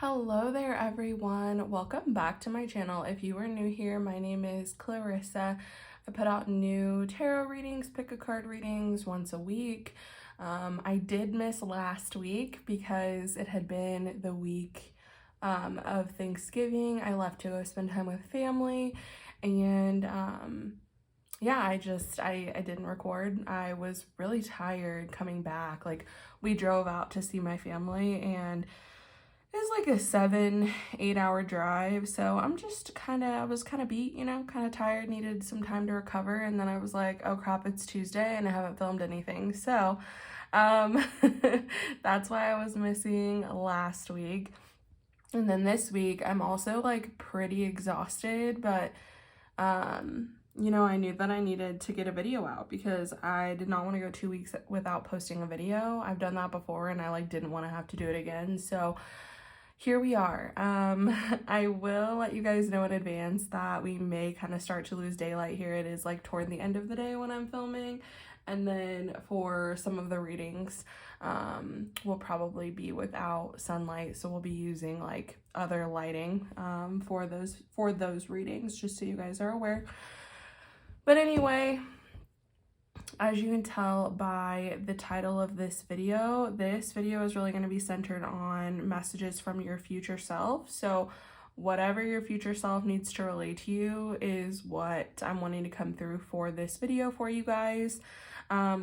Hello there everyone, welcome back to my channel. If you are new here, my name is Clarissa. I put out new tarot readings, pick a card readings once a week. I did miss last week because it had been the week of Thanksgiving. I left to go spend time with family and yeah, I didn't record. I was really tired coming back. Like, we drove out to see my family and it's like a 7-8 hour drive, so I was kind of beat, kind of tired, needed some time to recover, and then I was like, oh crap, it's Tuesday and I haven't filmed anything, so um, that's why I was missing last week. And then this week, I'm also like pretty exhausted, but I knew that I needed to get a video out because I did not want to go 2 weeks without posting a video. I've done that before and I like didn't want to have to do it again, so here we are. I will let you guys know in advance that we may kind of start to lose daylight here. It is like toward the end of the day when I'm filming. And then for some of the readings, we'll probably be without sunlight. So we'll be using like other lighting for those readings, just so you guys are aware. But anyway, as you can tell by the title of this video is really going to be centered on messages from your future self. So whatever your future self needs to relate to you is what I'm wanting to come through for this video for you guys.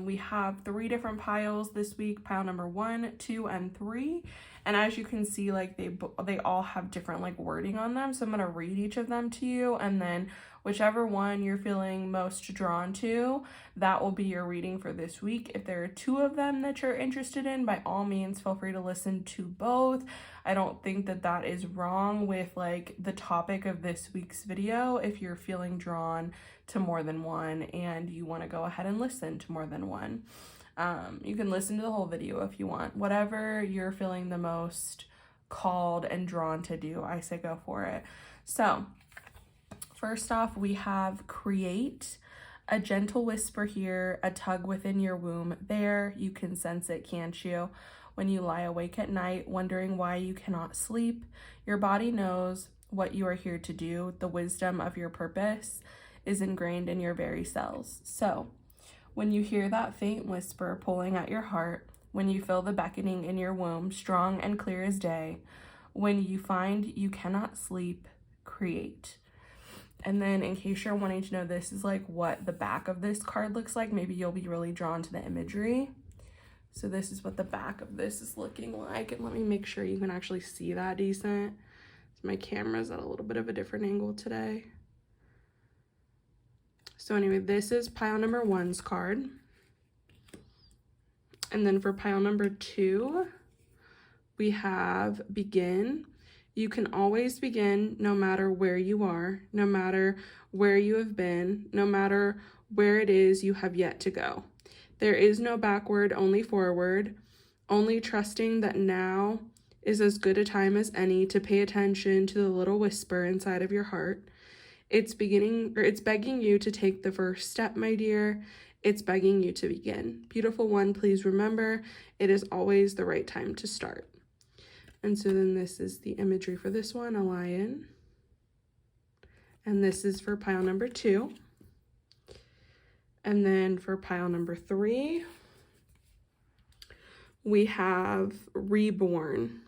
We have 3 different piles this week, pile number 1, 2, and 3. And as you can see, like they all have different like wording on them. So I'm going to read each of them to you, and then whichever one you're feeling most drawn to, that will be your reading for this week. If there are 2 of them that you're interested in, by all means, feel free to listen to both. I don't think that that is wrong with like the topic of this week's video. If you're feeling drawn to more than one and you want to go ahead and listen to more than one, you can listen to the whole video if you want. Whatever you're feeling the most called and drawn to do, I say go for it. So first off, we have create. A gentle whisper here, a tug within your womb there. You can sense it, can't you? When you lie awake at night, wondering why you cannot sleep, your body knows what you are here to do. The wisdom of your purpose is ingrained in your very cells. So, when you hear that faint whisper pulling at your heart, when you feel the beckoning in your womb, strong and clear as day, when you find you cannot sleep, create. And then in case you're wanting to know, this is like what the back of this card looks like. Maybe you'll be really drawn to the imagery. So this is what the back of this is looking like. And let me make sure you can actually see that decent. So my camera's at a little bit of a different angle today. So anyway, this is pile number 1's card. And then for pile number 2, we have begin. You can always begin no matter where you are, no matter where you have been, no matter where it is you have yet to go. There is no backward, only forward, only trusting that now is as good a time as any to pay attention to the little whisper inside of your heart. It's begging you to take the first step, my dear. It's begging you to begin. Beautiful one, please remember, it is always the right time to start. And so then this is the imagery for this one, a lion. And this is for pile number 2. And then for pile number 3, we have reborn.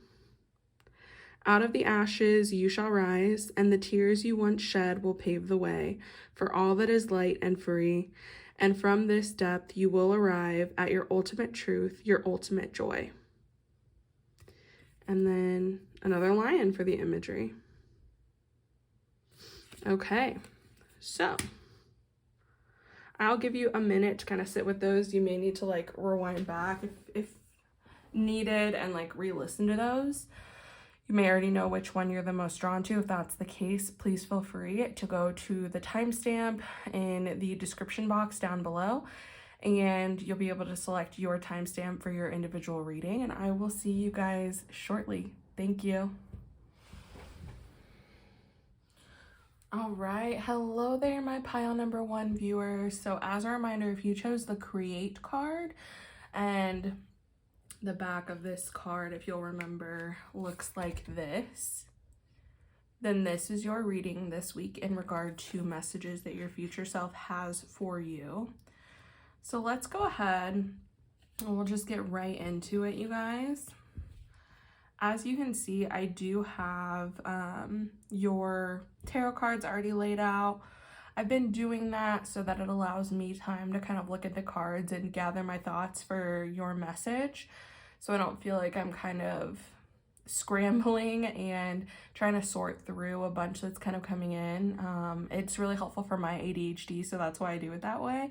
Out of the ashes you shall rise, and the tears you once shed will pave the way for all that is light and free. And from this depth you will arrive at your ultimate truth, your ultimate joy. And then another lion for the imagery. Okay, so I'll give you a minute to kind of sit with those. You may need to like rewind back if needed and like re-listen to those. You may already know which one you're the most drawn to. If that's the case, please feel free to go to the timestamp in the description box down below, and you'll be able to select your timestamp for your individual reading, and I will see you guys shortly. Thank you. All right, hello there, my pile number 1 viewers. So as a reminder, if you chose the create card, and The back of this card, if you'll remember, looks like this. Then this is your reading this week in regard to messages that your future self has for you. So let's go ahead and we'll just get right into it, you guys. As you can see, I do have your tarot cards already laid out. I've been doing that so that it allows me time to kind of look at the cards and gather my thoughts for your message, so I don't feel like I'm kind of scrambling and trying to sort through a bunch that's kind of coming in. It's really helpful for my ADHD, so that's why I do it that way.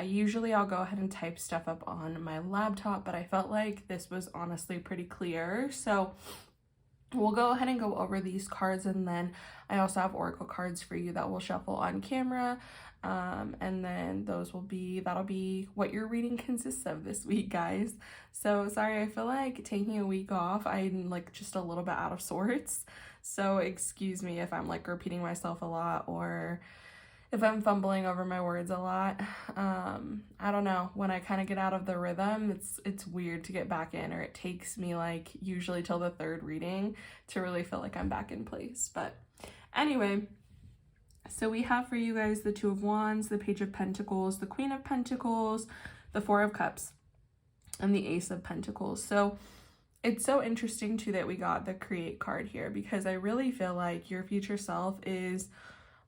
Usually I'll go ahead and type stuff up on my laptop, but I felt like this was honestly pretty clear, so we'll go ahead and go over these cards, and then I also have oracle cards for you that will shuffle on camera, and then that'll be what your reading consists of this week, guys. So sorry, I feel like taking a week off, I'm like just a little bit out of sorts, so excuse me if I'm like repeating myself a lot or if I'm fumbling over my words a lot. I don't know, when I kind of get out of the rhythm, it's weird to get back in, or it takes me like usually till the third reading to really feel like I'm back in place. But anyway, so we have for you guys the Two of Wands, the Page of Pentacles, the Queen of Pentacles, the Four of Cups, and the Ace of Pentacles. So it's so interesting too that we got the Create card here, because I really feel like your future self is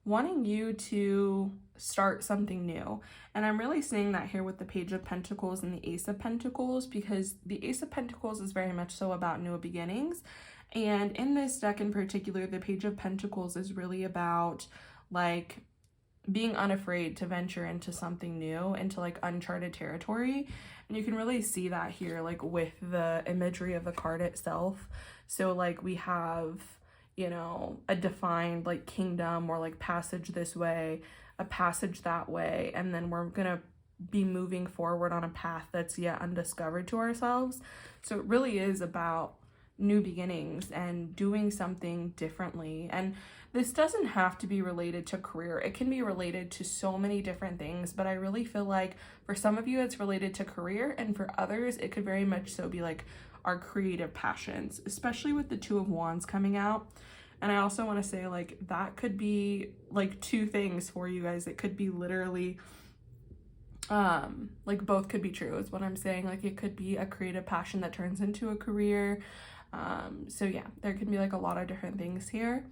wanting you to start something new. And I'm really seeing that here with the Page of Pentacles and the Ace of Pentacles, because the Ace of Pentacles is very much so about new beginnings. And in this deck in particular, the Page of Pentacles is really about like being unafraid to venture into something new, into like uncharted territory. And you can really see that here, like with the imagery of the card itself. So like we have, you know, a defined like kingdom, or like passage this way, a passage that way, and then we're gonna be moving forward on a path that's yet undiscovered to ourselves. So it really is about new beginnings and doing something differently. And this doesn't have to be related to career. It can be related to so many different things, but I really feel like for some of you it's related to career, and for others it could very much so be like our creative passions, especially with the Two of Wands coming out. And I also want to say like that could be like two things for you guys. It could be literally like both could be true is what I'm saying. Like it could be a creative passion that turns into a career. So yeah, there can be like a lot of different things here,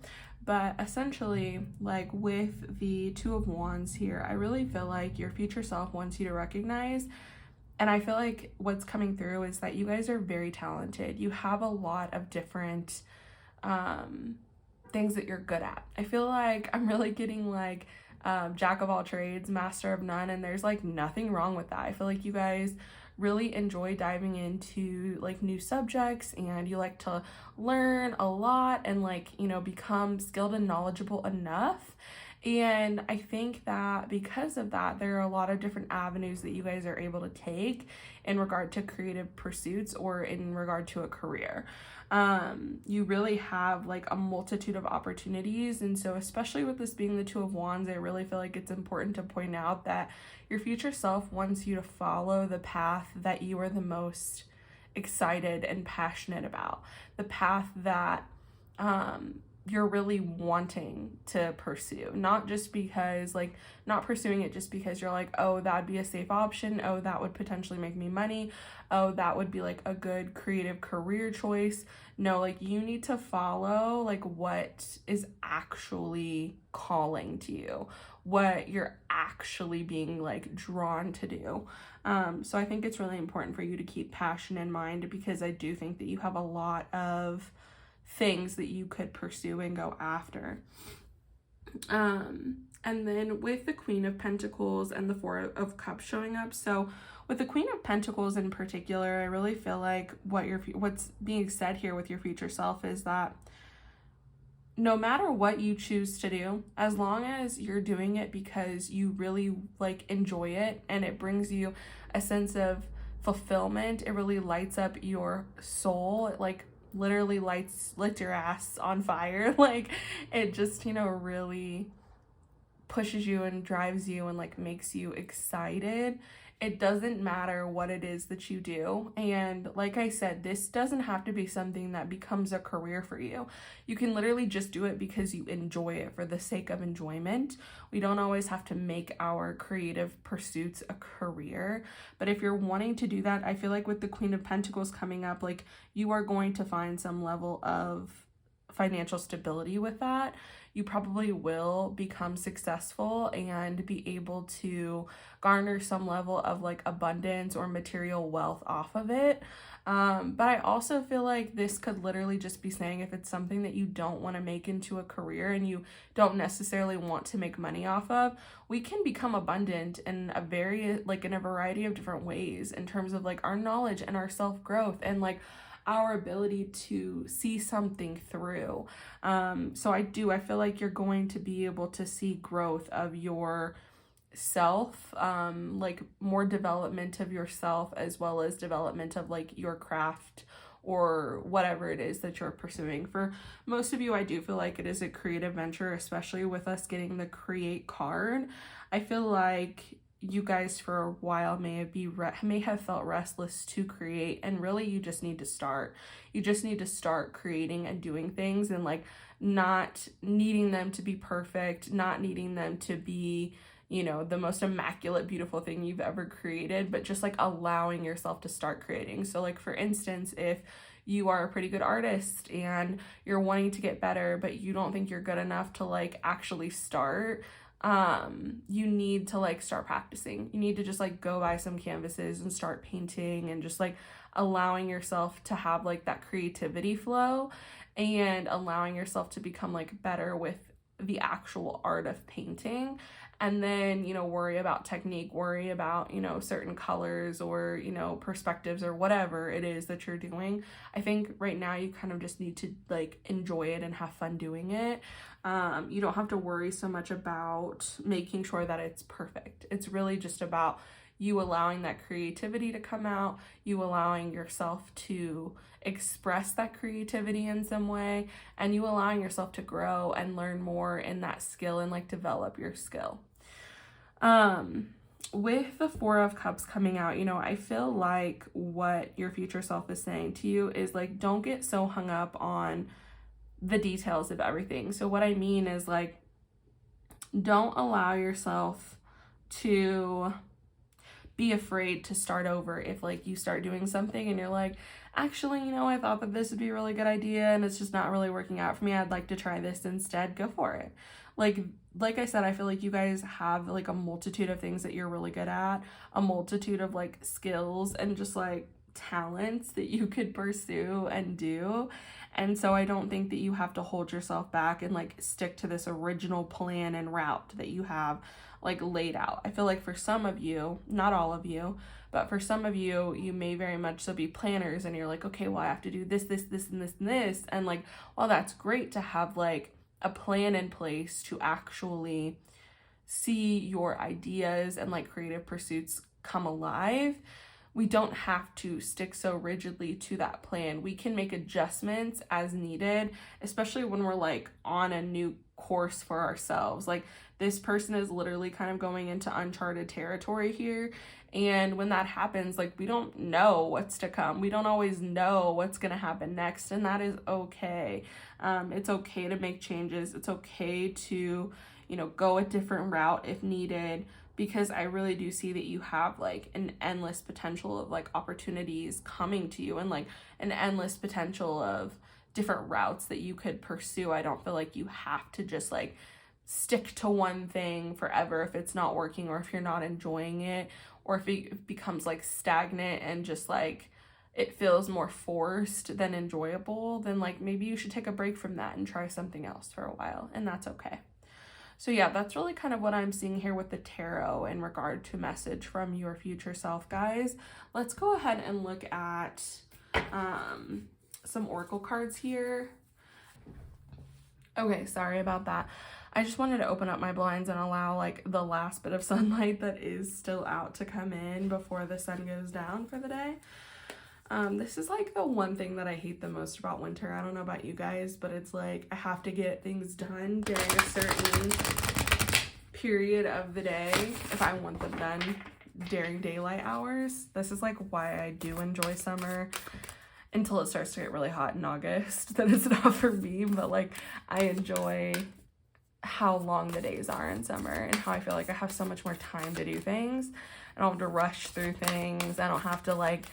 but essentially like with the Two of Wands here, I really feel like your future self wants you to recognize, and I feel like what's coming through is that you guys are very talented. You have a lot of different things that you're good at. I feel like I'm really getting like jack of all trades, master of none, and there's like nothing wrong with that. I feel like you guys really enjoy diving into like new subjects, and you like to learn a lot and like, you know, become skilled and knowledgeable enough. And I think that because of that, there are a lot of different avenues that you guys are able to take in regard to creative pursuits or in regard to a career. You really have like a multitude of opportunities. And so especially with this being the Two of Wands, I really feel like it's important to point out that your future self wants you to follow the path that you are the most excited and passionate about, the path that you're really wanting to pursue, not just because like, not pursuing it just because you're like, oh, that'd be a safe option, oh, that would potentially make me money, oh, that would be like a good creative career choice. No, like you need to follow like what is actually calling to you, what you're actually being like drawn to do. So I think it's really important for you to keep passion in mind, because I do think that you have a lot of things that you could pursue and go after. And then with the Queen of Pentacles and the Four of Cups showing up, so with the Queen of Pentacles in particular, I really feel like what's being said here with your future self is that no matter what you choose to do, as long as you're doing it because you really like enjoy it and it brings you a sense of fulfillment, it really lights up your soul, it like literally lights your ass on fire. Like it just, you know, really pushes you and drives you and like makes you excited. It doesn't matter what it is that you do. And like I said, this doesn't have to be something that becomes a career for you. You can literally just do it because you enjoy it for the sake of enjoyment. We don't always have to make our creative pursuits a career. But if you're wanting to do that, I feel like with the Queen of Pentacles coming up, like you are going to find some level of financial stability with that. You probably will become successful and be able to garner some level of like abundance or material wealth off of it. But I also feel like this could literally just be saying if it's something that you don't want to make into a career and you don't necessarily want to make money off of, we can become abundant in a variety of different ways in terms of like our knowledge and our self-growth and like our ability to see something through. So I feel like you're going to be able to see growth of your self, like more development of yourself as well as development of like your craft or whatever it is that you're pursuing. For most of you, I do feel like it is a creative venture, especially with us getting the create card. I feel like you guys for a while may have felt restless to create, and really you just need to start. You just need to start creating and doing things, and like not needing them to be perfect, not needing them to be, you know, the most immaculate, beautiful thing you've ever created, but just like allowing yourself to start creating. So like for instance, if you are a pretty good artist and you're wanting to get better, but you don't think you're good enough to like actually start, you need to like start practicing. You need to just like go buy some canvases and start painting and just like allowing yourself to have like that creativity flow and allowing yourself to become like better with the actual art of painting. And then, you know, worry about technique, worry about, you know, certain colors or, you know, perspectives or whatever it is that you're doing. I think right now you kind of just need to like enjoy it and have fun doing it. You don't have to worry so much about making sure that it's perfect. It's really just about you allowing that creativity to come out, you allowing yourself to express that creativity in some way, and you allowing yourself to grow and learn more in that skill and like develop your skill. With the Four of Cups coming out, you know, I feel like what your future self is saying to you is like, don't get so hung up on the details of everything. So what I mean is like, don't allow yourself to be afraid to start over if like you start doing something and you're like, actually, you know, I thought that this would be a really good idea and it's just not really working out for me. I'd like to try this instead. Go for it. Like I said, I feel like you guys have like a multitude of things that you're really good at, a multitude of like skills and just like talents that you could pursue and do. And so I don't think that you have to hold yourself back and like stick to this original plan and route that you have like laid out. I feel like for some of you, not all of you, but for some of you, you may very much so be planners and you're like, okay, well, I have to do this, this, this, and this, and this. And like, well, that's great to have like a plan in place to actually see your ideas and like creative pursuits come alive. We don't have to stick so rigidly to that plan. We can make adjustments as needed, especially when we're like on a new course for ourselves. Like this person is literally kind of going into uncharted territory here. And when that happens, like we don't know what's to come. We don't always know what's going to happen next. And that is okay. It's okay to make changes. It's okay to, you know, go a different route if needed, because I really do see that you have like an endless potential of like opportunities coming to you and like an endless potential of different routes that you could pursue. I don't feel like you have to just like stick to one thing forever if it's not working or if you're not enjoying it, or if it becomes like stagnant and just like it feels more forced than enjoyable, then like maybe you should take a break from that and try something else for a while, and that's okay. So yeah, that's really kind of what I'm seeing here with the tarot in regard to message from your future self, guys. Let's go ahead and look at some oracle cards here. Okay, sorry about that. I just wanted to open up my blinds and allow like the last bit of sunlight that is still out to come in before the sun goes down for the day. This is like the one thing that I hate the most about winter. I don't know about you guys, but it's like I have to get things done during a certain period of the day if I want them done during daylight hours. This is like why I do enjoy summer until it starts to get really hot in August. Then it's not for me, but like I enjoy how long the days are in summer and how I feel like I have so much more time to do things. I don't have to rush through things. I don't have to like,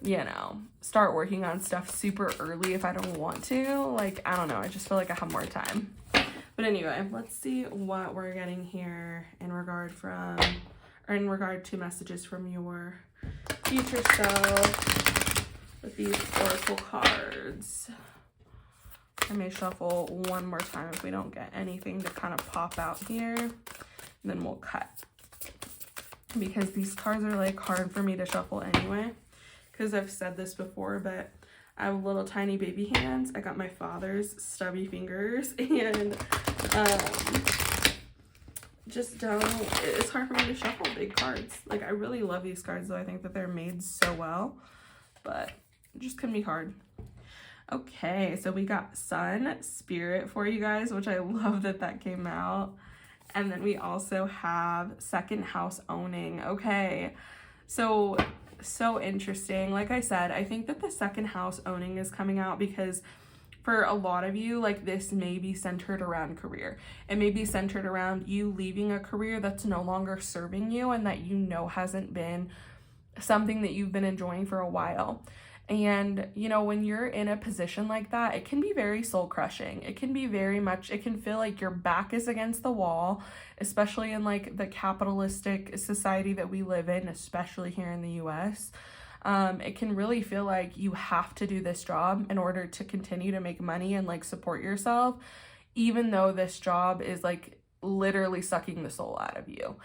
you know, start working on stuff super early if I don't want to. Like, I don't know. I just feel like I have more time. But anyway, let's see what we're getting here in regard to messages from your future self with these oracle cards. I may shuffle one more time if we don't get anything to kind of pop out here. And then we'll cut. Because these cards are like hard for me to shuffle anyway. Because I've said this before, but I have little tiny baby hands. I got my father's stubby fingers. And just it's hard for me to shuffle big cards. Like, I really love these cards, though. I think that they're made so well. But it just can be hard. Okay, so we got Sun Spirit for you guys, which I love that came out. And then we also have second house owning. Okay, so interesting. Like I said, I think that the second house owning is coming out because for a lot of you, like, this may be centered around career. It may be centered around you leaving a career that's no longer serving you and that you know hasn't been something that you've been enjoying for a while. And, you know, when you're in a position like that, it can be very soul crushing. It can be it can feel like your back is against the wall, especially in like the capitalistic society that we live in, especially here in the US. It can really feel like you have to do this job in order to continue to make money and like support yourself, even though this job is like literally sucking the soul out of you.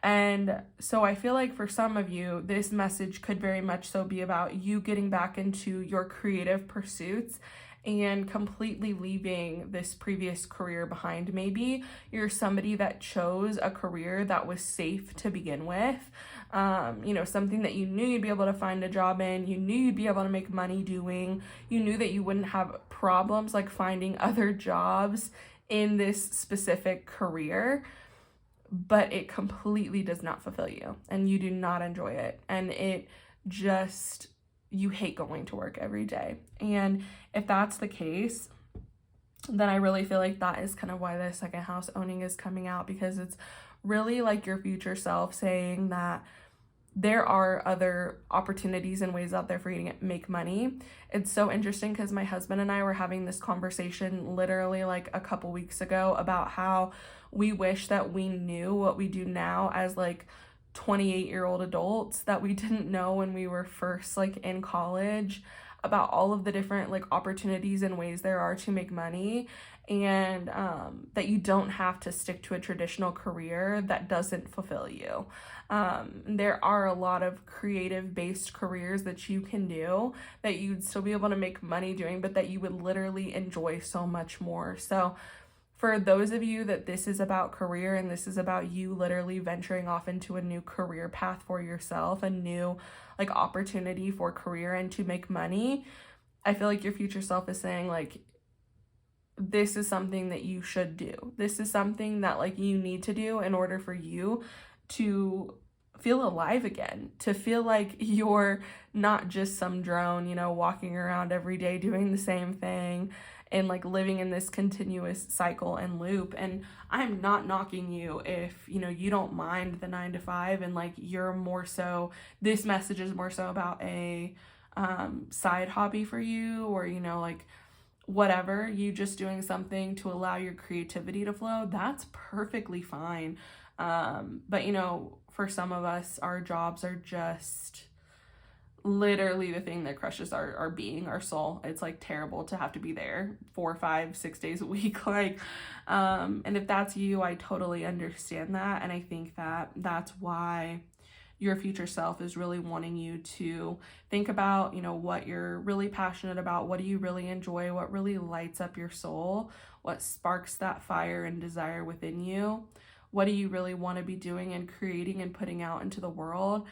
And so I feel like for some of you, this message could very much so be about you getting back into your creative pursuits and completely leaving this previous career behind. Maybe you're somebody that chose a career that was safe to begin with, you know, something that you knew you'd be able to find a job in, you knew you'd be able to make money doing, you knew that you wouldn't have problems like finding other jobs in this specific career, but it completely does not fulfill you and you do not enjoy it. And it just, you hate going to work every day. And if that's the case, then I really feel like that is kind of why the second house owning is coming out, because it's really like your future self saying that there are other opportunities and ways out there for you to make money. It's so interesting because my husband and I were having this conversation literally like a couple weeks ago about how we wish that we knew what we do now as like 28-year-old adults that we didn't know when we were first like in college, about all of the different like opportunities and ways there are to make money, and that you don't have to stick to a traditional career that doesn't fulfill you. There are a lot of creative based careers that you can do that you'd still be able to make money doing, but that you would literally enjoy so much more. So for those of you that this is about career and this is about you literally venturing off into a new career path for yourself, a new like opportunity for career and to make money, I feel like your future self is saying like, this is something that you should do. This is something that like you need to do in order for you to feel alive again, to feel like you're not just some drone, you know, walking around every day doing the same thing and like living in this continuous cycle and loop. And I'm not knocking you if, you know, you don't mind the 9 to 5 and like you're more so, this message is more so about a side hobby for you, or, you know, like whatever, you just doing something to allow your creativity to flow. That's perfectly fine. But you know, for some of us, our jobs are just literally the thing that crushes our being, our soul. It's like terrible to have to be there 4, 5, 6 days a week. Like, and if that's you, I totally understand that. And I think that that's why your future self is really wanting you to think about, you know, what you're really passionate about, what do you really enjoy, what really lights up your soul, what sparks that fire and desire within you, what do you really want to be doing and creating and putting out into the world.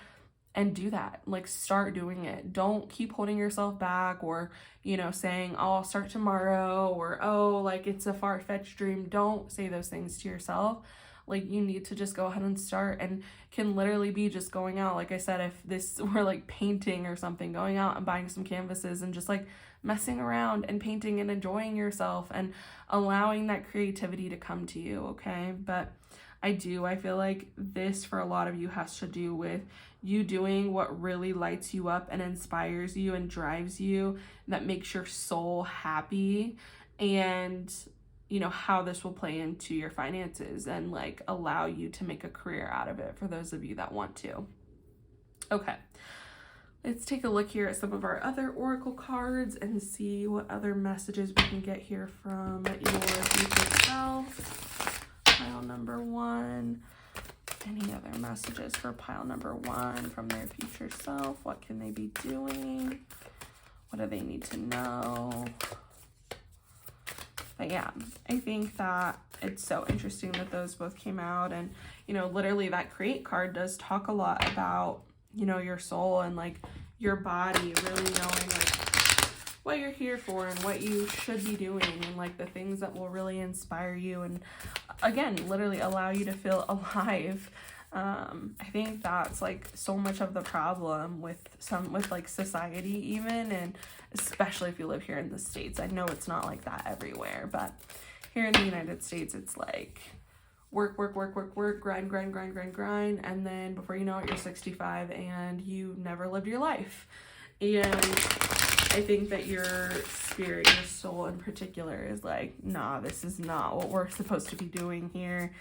And do that. Like, start doing it. Don't keep holding yourself back, or, you know, saying, oh, I'll start tomorrow, or, oh, like it's a far-fetched dream. Don't say those things to yourself. like you need to just go ahead and start, and can literally be just going out. Like I said, if this were like painting or something, going out and buying some canvases and just like messing around and painting and enjoying yourself and allowing that creativity to come to you, okay? But I feel like this for a lot of you has to do with you doing what really lights you up and inspires you and drives you, that makes your soul happy, and you know how this will play into your finances and like allow you to make a career out of it for those of you that want to. Okay, let's take a look here at some of our other oracle cards and see what other messages we can get here from your future self. Pile number 1. Any other messages for pile number 1 from their future self? What can they be doing? What do they need to know? But yeah, I think that it's so interesting that those both came out. And, you know, literally that create card does talk a lot about, you know, your soul and like your body, really knowing like what you're here for and what you should be doing, and like the things that will really inspire you and again literally allow you to feel alive. I think that's like so much of the problem with like society even, and especially if you live here in the States. I know it's not like that everywhere, but here in the United States it's like work, grind, and then before you know it, you're 65 and you never lived your life. And I think that your spirit, your soul in particular, is like, nah, this is not what we're supposed to be doing here.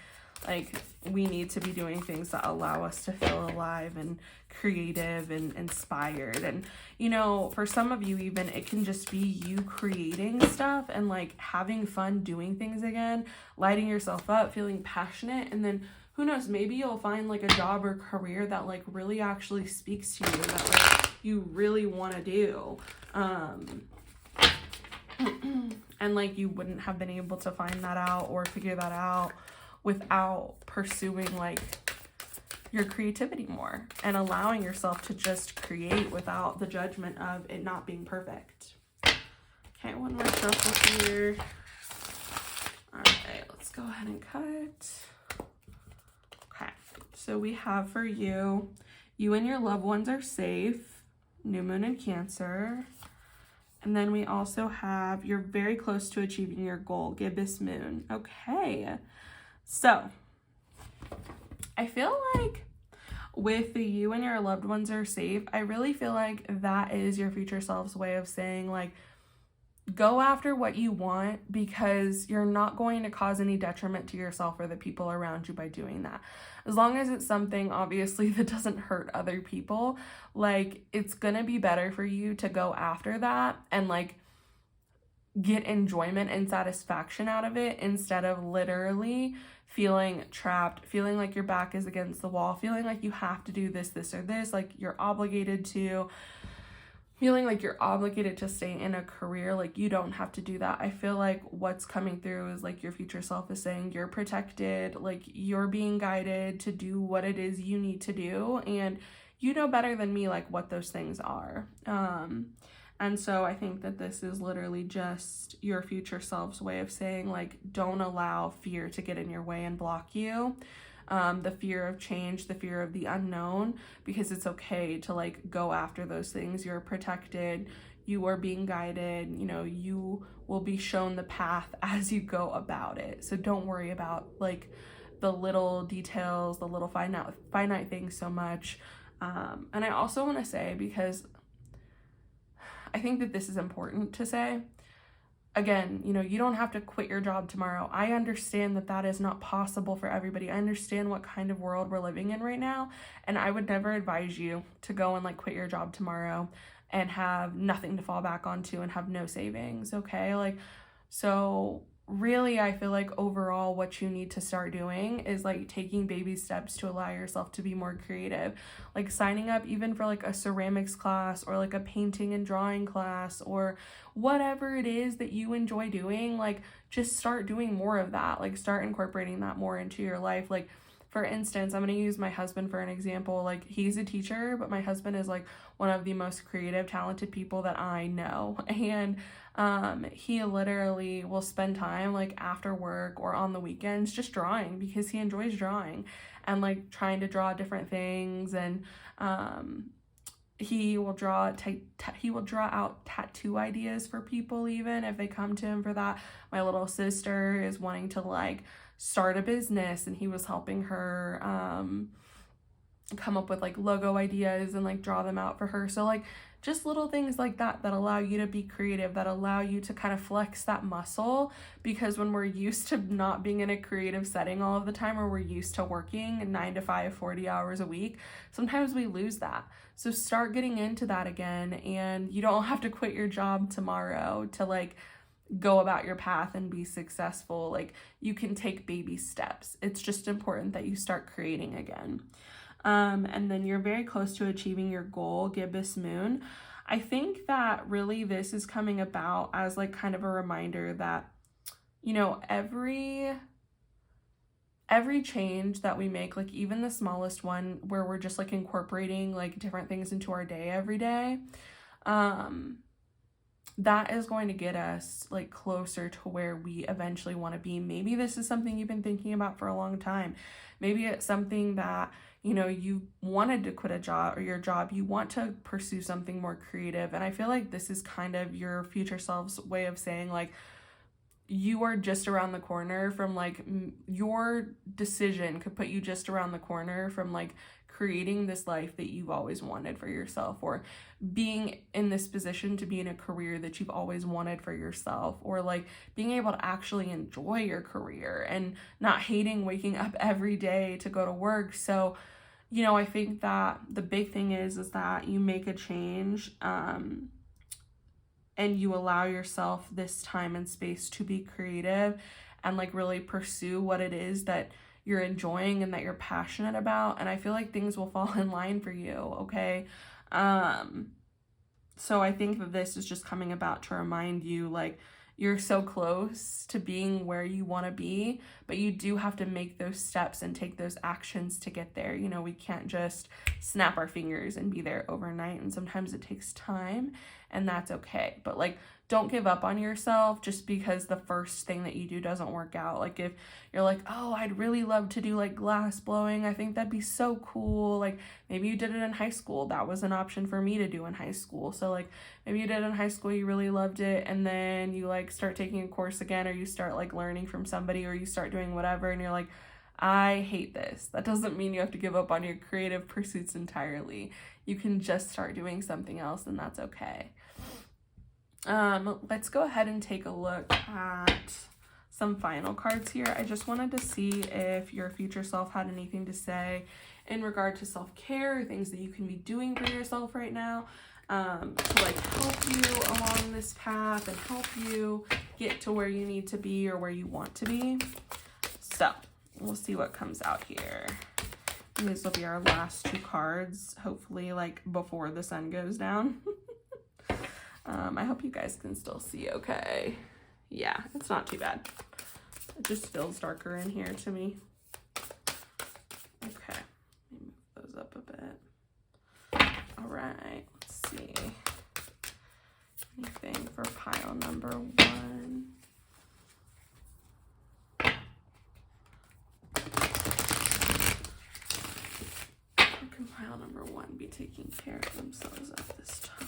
Like, we need to be doing things that allow us to feel alive and creative and inspired. And, you know, for some of you even, it can just be you creating stuff and like having fun doing things again, lighting yourself up, feeling passionate. And then who knows, maybe you'll find like a job or career that like really actually speaks to you, that like you really want to do. And like you wouldn't have been able to find that out or figure that out without pursuing like your creativity more and allowing yourself to just create without the judgment of it not being perfect. Okay, one more shuffle here. All right, let's go ahead and cut. Okay, so we have for you, you and your loved ones are safe, new moon in Cancer. And then we also have, you're very close to achieving your goal, gibbous moon. Okay, so I feel like with the you and your loved ones are safe, I really feel like that is your future self's way of saying like, go after what you want, because you're not going to cause any detriment to yourself or the people around you by doing that. As long as it's something obviously that doesn't hurt other people, like it's gonna be better for you to go after that and like get enjoyment and satisfaction out of it, instead of literally feeling trapped, feeling like your back is against the wall, feeling like you have to do this, or this, like you're obligated to, feeling like you're obligated to stay in a career. Like you don't have to do that. I feel like what's coming through is like your future self is saying you're protected, like you're being guided to do what it is you need to do, and you know better than me like what those things are. And so I think that this is literally just your future self's way of saying like, don't allow fear to get in your way and block you. The fear of change, the fear of the unknown, because it's okay to like go after those things. You're protected, you are being guided, you know, you will be shown the path as you go about it. So don't worry about like the little details, the little finite things so much. And I also want to say, because I think that this is important to say, again, you know, you don't have to quit your job tomorrow. I understand that that is not possible for everybody. I understand what kind of world we're living in right now. And I would never advise you to go and like quit your job tomorrow and have nothing to fall back onto and have no savings. Okay. Like, so really, I feel like overall what you need to start doing is like taking baby steps to allow yourself to be more creative, like signing up even for like a ceramics class or like a painting and drawing class or whatever it is that you enjoy doing. Like just start doing more of that, like start incorporating that more into your life. Like for instance, I'm going to use my husband for an example. Like he's a teacher, but my husband is like one of the most creative, talented people that I know. And He literally will spend time like after work or on the weekends just drawing because he enjoys drawing and like trying to draw different things. And he will draw out tattoo ideas for people even if they come to him for that. My little sister is wanting to like start a business, and he was helping her come up with like logo ideas and like draw them out for her. So like just little things like that that allow you to be creative, that allow you to kind of flex that muscle, because when we're used to not being in a creative setting all of the time, or we're used to working 9 to 5, 40 hours a week, sometimes we lose that. So start getting into that again, and you don't have to quit your job tomorrow to like go about your path and be successful. Like you can take baby steps. It's just important that you start creating again. And then you're very close to achieving your goal, gibbous moon. I think that really this is coming about as like kind of a reminder that, you know, every change that we make, like even the smallest one where we're just like incorporating like different things into our day every day, that is going to get us like closer to where we eventually want to be. Maybe this is something you've been thinking about for a long time. Maybe it's something that, you know, you wanted to quit a job, or your job, you want to pursue something more creative. And I feel like this is kind of your future self's way of saying like, you are just around the corner from like, your decision could put you just around the corner from like creating this life that you've always wanted for yourself, or being in this position to be in a career that you've always wanted for yourself, or like being able to actually enjoy your career and not hating waking up every day to go to work. So, you know, I think that the big thing is that you make a change, and you allow yourself this time and space to be creative and like really pursue what it is that you're enjoying and that you're passionate about. And I feel like things will fall in line for you, okay? So I think that this is just coming about to remind you like you're so close to being where you want to be, but you do have to make those steps and take those actions to get there. You know, we can't just snap our fingers and be there overnight, and sometimes it takes time, and that's okay. But like, don't give up on yourself just because the first thing that you do doesn't work out. Like if you're like, oh, I'd really love to do like glass blowing, I think that'd be so cool. Like maybe you did it in high school. That was an option for me to do in high school. So like maybe you did it in high school, you really loved it, and then you like start taking a course again, or you start like learning from somebody, or you start doing whatever, and you're like, I hate this. That doesn't mean you have to give up on your creative pursuits entirely. You can just start doing something else, and that's okay. Let's go ahead and take a look at some final cards here. I just wanted to see if your future self had anything to say in regard to self-care, things that you can be doing for yourself right now, to like help you along this path and help you get to where you need to be or where you want to be. So we'll see what comes out here. And these will be our last two cards, hopefully like before the sun goes down. I hope you guys can still see okay. Yeah, it's not too bad. It just feels darker in here to me. Okay, let me move those up a bit. All right, let's see. Anything for pile number 1? How can pile number 1 be taking care of themselves at this time?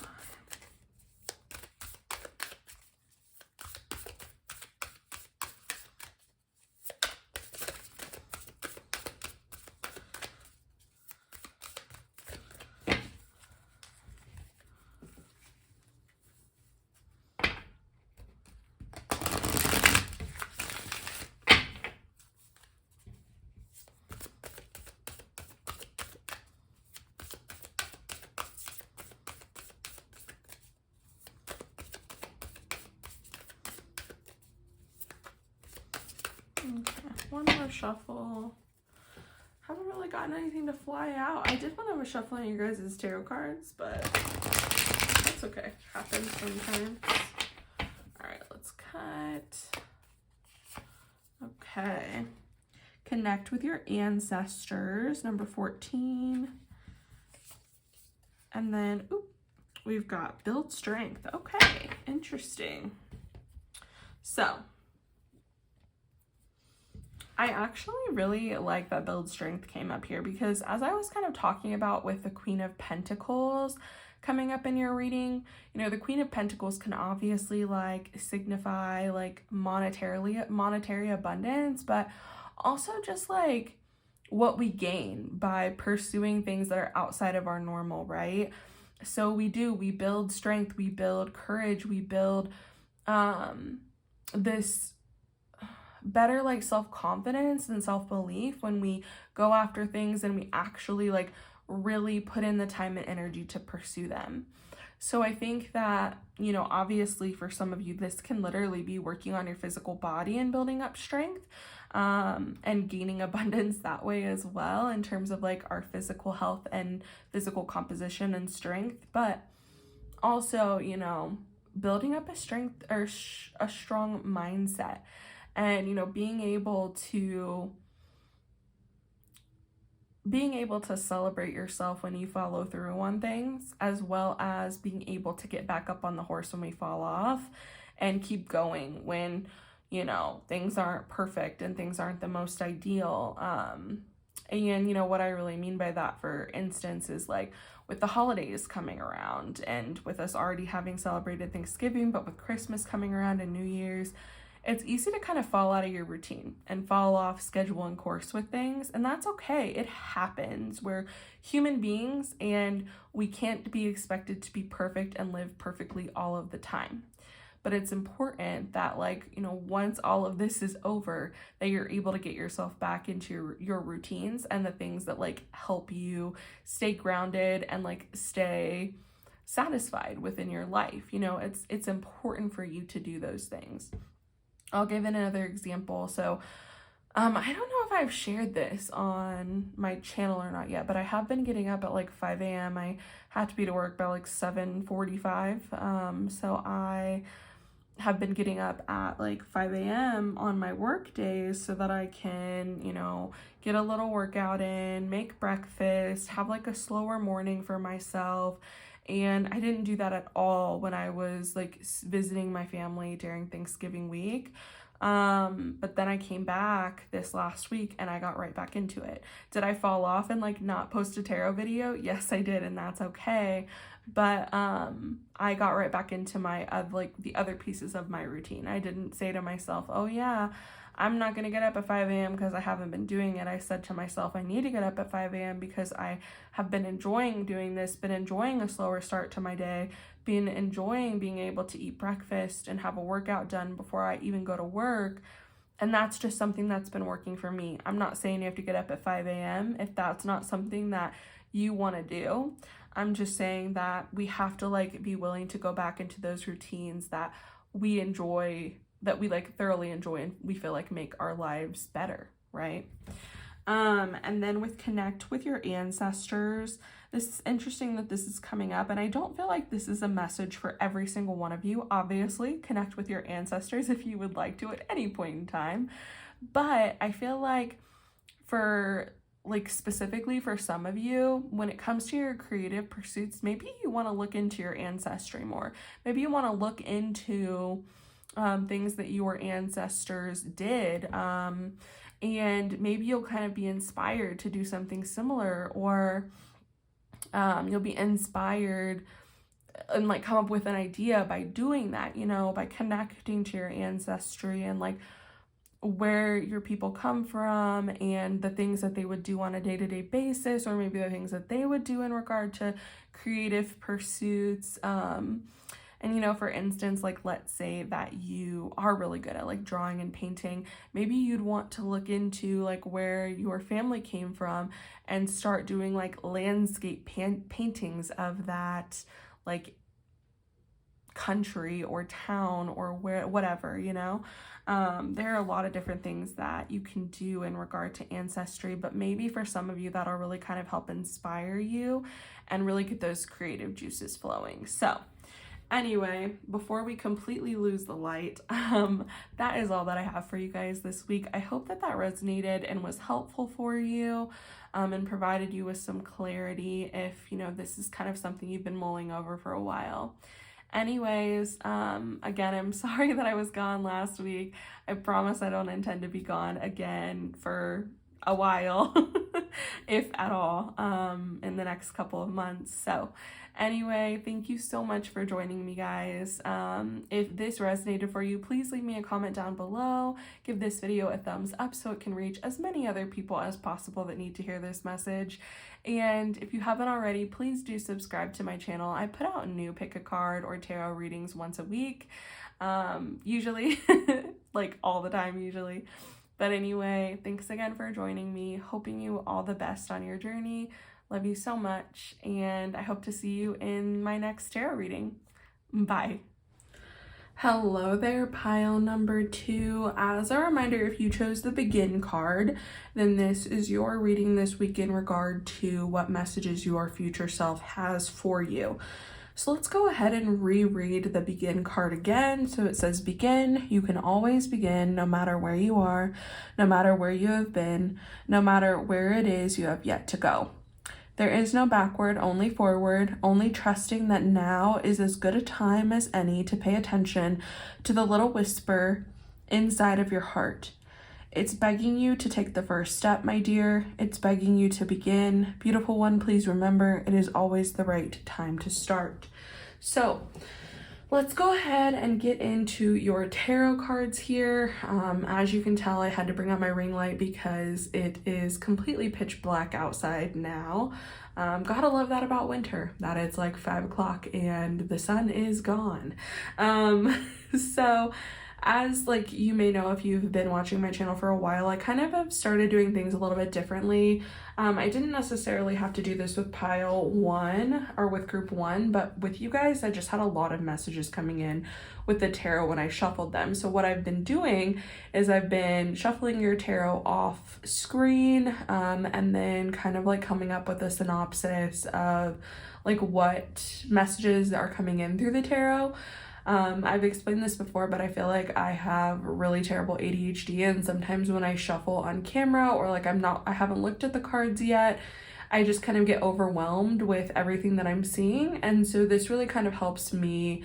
Okay, one more shuffle. Haven't really gotten anything to fly out. I did want to have a shuffle on you guys' tarot cards, but that's okay. Happens sometimes. All right, let's cut. Okay. Connect with your ancestors, number 14. And then, we've got build strength. Okay. Interesting. So I actually really like that build strength came up here, because as I was kind of talking about with the Queen of Pentacles coming up in your reading, you know, the Queen of Pentacles can obviously like signify like monetary abundance, but also just like what we gain by pursuing things that are outside of our normal, right? So we build strength, we build courage, we build this better like self-confidence and self-belief when we go after things and we actually like really put in the time and energy to pursue them. So I think that, you know, obviously for some of you, this can literally be working on your physical body and building up strength, and gaining abundance that way as well, in terms of like our physical health and physical composition and strength. But also, you know, building up a strength or a strong mindset, and, you know, being able to celebrate yourself when you follow through on things, as well as being able to get back up on the horse when we fall off and keep going when, you know, things aren't perfect and things aren't the most ideal. And, you know, what I really mean by that, for instance, is like with the holidays coming around, and with us already having celebrated Thanksgiving, but with Christmas coming around and New Year's, it's easy to kind of fall out of your routine and fall off schedule and course with things. And that's okay. It happens. We're human beings and we can't be expected to be perfect and live perfectly all of the time. But it's important that, like, you know, once all of this is over, that you're able to get yourself back into your routines and the things that like help you stay grounded and like stay satisfied within your life. You know, it's important for you to do those things. I'll give another example. So I don't know if I've shared this on my channel or not yet, but I have been getting up at like 5 a.m. I had to be to work by like 7:45. So I have been getting up at like 5 a.m. on my work days so that I can, you know, get a little workout in, make breakfast, have like a slower morning for myself. And I didn't do that at all when I was like visiting my family during Thanksgiving week. But then I came back this last week and I got right back into it. Did I fall off and like not post a tarot video? Yes, I did, and that's okay. But I got right back into my like the other pieces of my routine. I didn't say to myself, oh yeah, I'm not going to get up at 5 a.m. because I haven't been doing it. I said to myself, I need to get up at 5 a.m. because I have been enjoying doing this, been enjoying a slower start to my day, been enjoying being able to eat breakfast and have a workout done before I even go to work. And that's just something that's been working for me. I'm not saying you have to get up at 5 a.m. if that's not something that you want to do. I'm just saying that we have to like be willing to go back into those routines that we enjoy, that we like thoroughly enjoy, and we feel like make our lives better, right? And then with connect with your ancestors, this is interesting that this is coming up, and I don't feel like this is a message for every single one of you. Obviously, connect with your ancestors if you would like to at any point in time, but I feel like for like specifically for some of you, when it comes to your creative pursuits, maybe you want to look into your ancestry more. Maybe you want to look into things that your ancestors did, and maybe you'll kind of be inspired to do something similar, or you'll be inspired and like come up with an idea by doing that, you know, by connecting to your ancestry and like where your people come from and the things that they would do on a day-to-day basis, or maybe the things that they would do in regard to creative pursuits. And, you know, for instance, like, let's say that you are really good at like drawing and painting. Maybe you'd want to look into like where your family came from and start doing like landscape paintings of that like country or town or where, whatever, you know. There are a lot of different things that you can do in regard to ancestry, but maybe for some of you that'll really kind of help inspire you and really get those creative juices flowing. So anyway, before we completely lose the light, that is all that I have for you guys this week. I hope that resonated and was helpful for you, and provided you with some clarity if, you know, this is kind of something you've been mulling over for a while. Anyways, again, I'm sorry that I was gone last week. I promise I don't intend to be gone again for a while, if at all, in the next couple of months. So anyway, thank you so much for joining me, guys. If this resonated for you, please leave me a comment down below. Give this video a thumbs up so it can reach as many other people as possible that need to hear this message. And if you haven't already, please do subscribe to my channel. I put out new pick a card or tarot readings once a week, usually, like all the time usually. But anyway, thanks again for joining me. Hoping you all the best on your journey. Love you so much, and I hope to see you in my next tarot reading. Bye. Hello there, pile number 2. As a reminder, if you chose the begin card, then this is your reading this week in regard to what messages your future self has for you. So let's go ahead and reread the begin card again. So it says begin. You can always begin no matter where you are, no matter where you have been, no matter where it is you have yet to go. There is no backward, only forward, only trusting that now is as good a time as any to pay attention to the little whisper inside of your heart. It's begging you to take the first step, my dear. It's begging you to begin. Beautiful one, please remember, it is always the right time to start. So let's go ahead and get into your tarot cards here. As you can tell, I had to bring out my ring light because it is completely pitch black outside now. Gotta love that about winter, that it's like 5 o'clock and the sun is gone. So as like you may know if you've been watching my channel for a while, I kind of have started doing things a little bit differently. I didn't necessarily have to do this with pile 1 or with group 1, but with you guys, I just had a lot of messages coming in with the tarot when I shuffled them. So what I've been doing is I've been shuffling your tarot off screen, and then kind of like coming up with a synopsis of like what messages are coming in through the tarot. I've explained this before, but I feel like I have really terrible ADHD, and sometimes when I shuffle on camera or like I haven't looked at the cards yet, I just kind of get overwhelmed with everything that I'm seeing. And so this really kind of helps me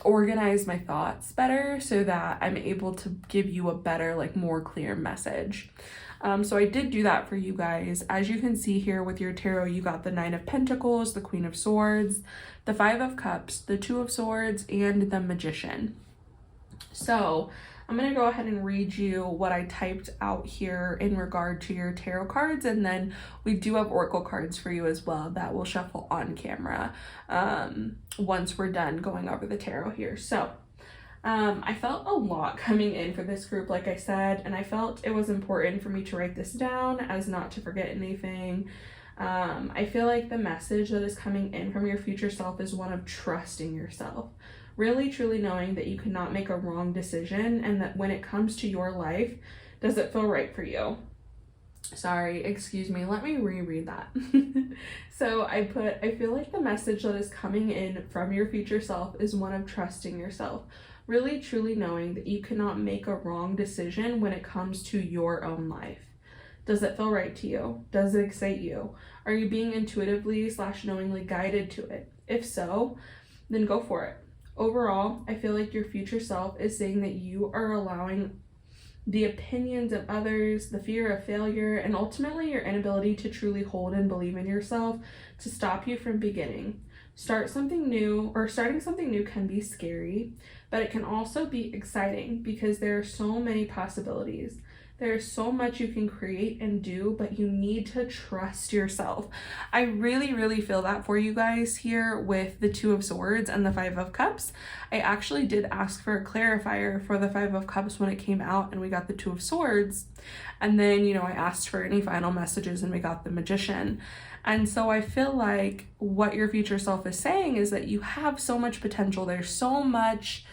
organize my thoughts better so that I'm able to give you a better, like more clear message. So I did do that for you guys. As you can see here with your tarot, you got the 9 of Pentacles, the Queen of Swords, the 5 of Cups, the 2 of Swords, and the Magician. So I'm going to go ahead and read you what I typed out here in regard to your tarot cards, and then we do have oracle cards for you as well that will shuffle on camera once we're done going over the tarot here. So I felt a lot coming in for this group, like I said, and I felt it was important for me to write this down as not to forget anything. I feel like the message that is coming in from your future self is one of trusting yourself, really truly knowing that you cannot make a wrong decision, and that when it comes to your life, does it feel right for you? Sorry, excuse me, let me reread that. So I feel like the message that is coming in from your future self is one of trusting yourself, really truly knowing that you cannot make a wrong decision when it comes to your own life. Does it feel right to you? Does it excite you? Are you being intuitively / knowingly guided to it? If so, then go for it. Overall, I feel like your future self is saying that you are allowing the opinions of others, the fear of failure, and ultimately your inability to truly hold and believe in yourself to stop you from beginning. Starting something new can be scary, but it can also be exciting because there are so many possibilities. There's so much you can create and do, but you need to trust yourself. I really, really feel that for you guys here with the 2 of Swords and the 5 of Cups. I actually did ask for a clarifier for the 5 of Cups when it came out and we got the 2 of Swords. And then, you know, I asked for any final messages and we got the Magician. And so I feel like what your future self is saying is that you have so much potential. There's so much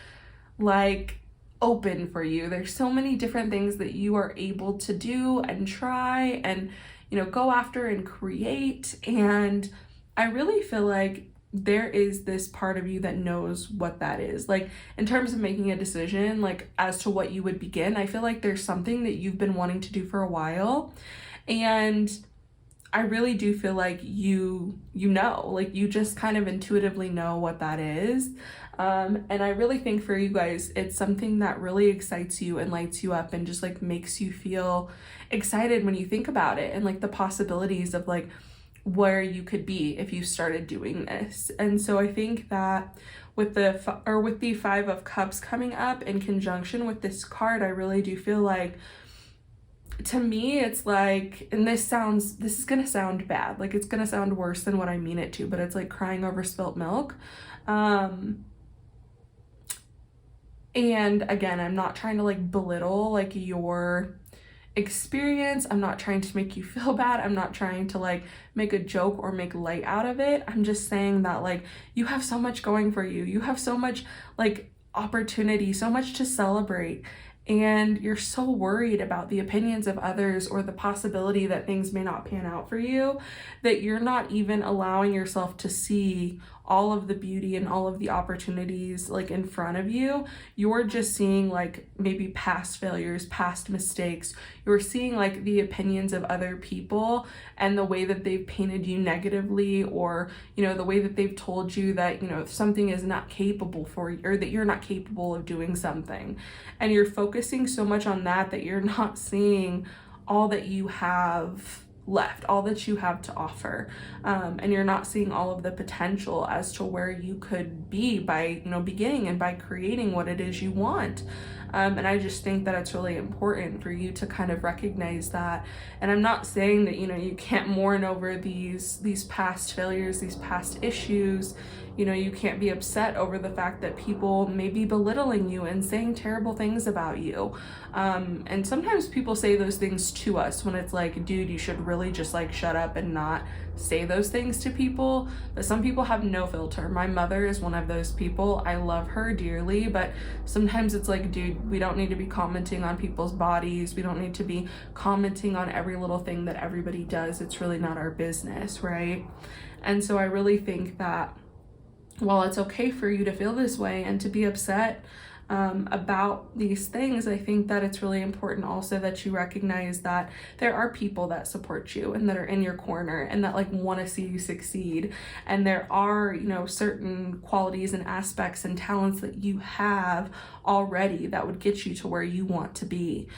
like open for you. There's so many different things that you are able to do and try and, you know, go after and create. And I really feel like there is this part of you that knows what that is. Like in terms of making a decision, like as to what you would begin, I feel like there's something that you've been wanting to do for a while. And I really do feel like you know, like you just kind of intuitively know what that is. And I really think for you guys, it's something that really excites you and lights you up and just like makes you feel excited when you think about it, and like the possibilities of like where you could be if you started doing this. And so I think that with the Five of Cups coming up in conjunction with this card, I really do feel like, to me, it's like, and this is gonna sound bad, like it's gonna sound worse than what I mean it to, but it's like crying over spilt milk. And again, I'm not trying to like belittle like your experience. I'm not trying to make you feel bad. I'm not trying to like make a joke or make light out of it. I'm just saying that like you have so much going for you. You have so much like opportunity, so much to celebrate. And you're so worried about the opinions of others or the possibility that things may not pan out for you, that you're not even allowing yourself to see all of the beauty and all of the opportunities like in front of you. You're just seeing like maybe past failures, past mistakes. You're seeing like the opinions of other people and the way that they've painted you negatively, or, you know, the way that they've told you that, you know, something is not capable for you, or that you're not capable of doing something. And you're focusing so much on that you're not seeing all that you have left, all that you have to offer. And you're not seeing all of the potential as to where you could be by, you know, beginning and by creating what it is you want. And I just think that it's really important for you to kind of recognize that. And I'm not saying that, you know, you can't mourn over these past failures, these past issues. You know, you can't be upset over the fact that people may be belittling you and saying terrible things about you. And sometimes people say those things to us when it's like, dude, you should really just like shut up and not say those things to people. But some people have no filter. My mother is one of those people. I love her dearly, but sometimes it's like, dude, we don't need to be commenting on people's bodies. We don't need to be commenting on every little thing that everybody does. It's really not our business, right? And so I really think that while it's okay for you to feel this way and to be upset about these things, I think that it's really important also that you recognize that there are people that support you and that are in your corner and that like want to see you succeed. And there are, you know, certain qualities and aspects and talents that you have already that would get you to where you want to be.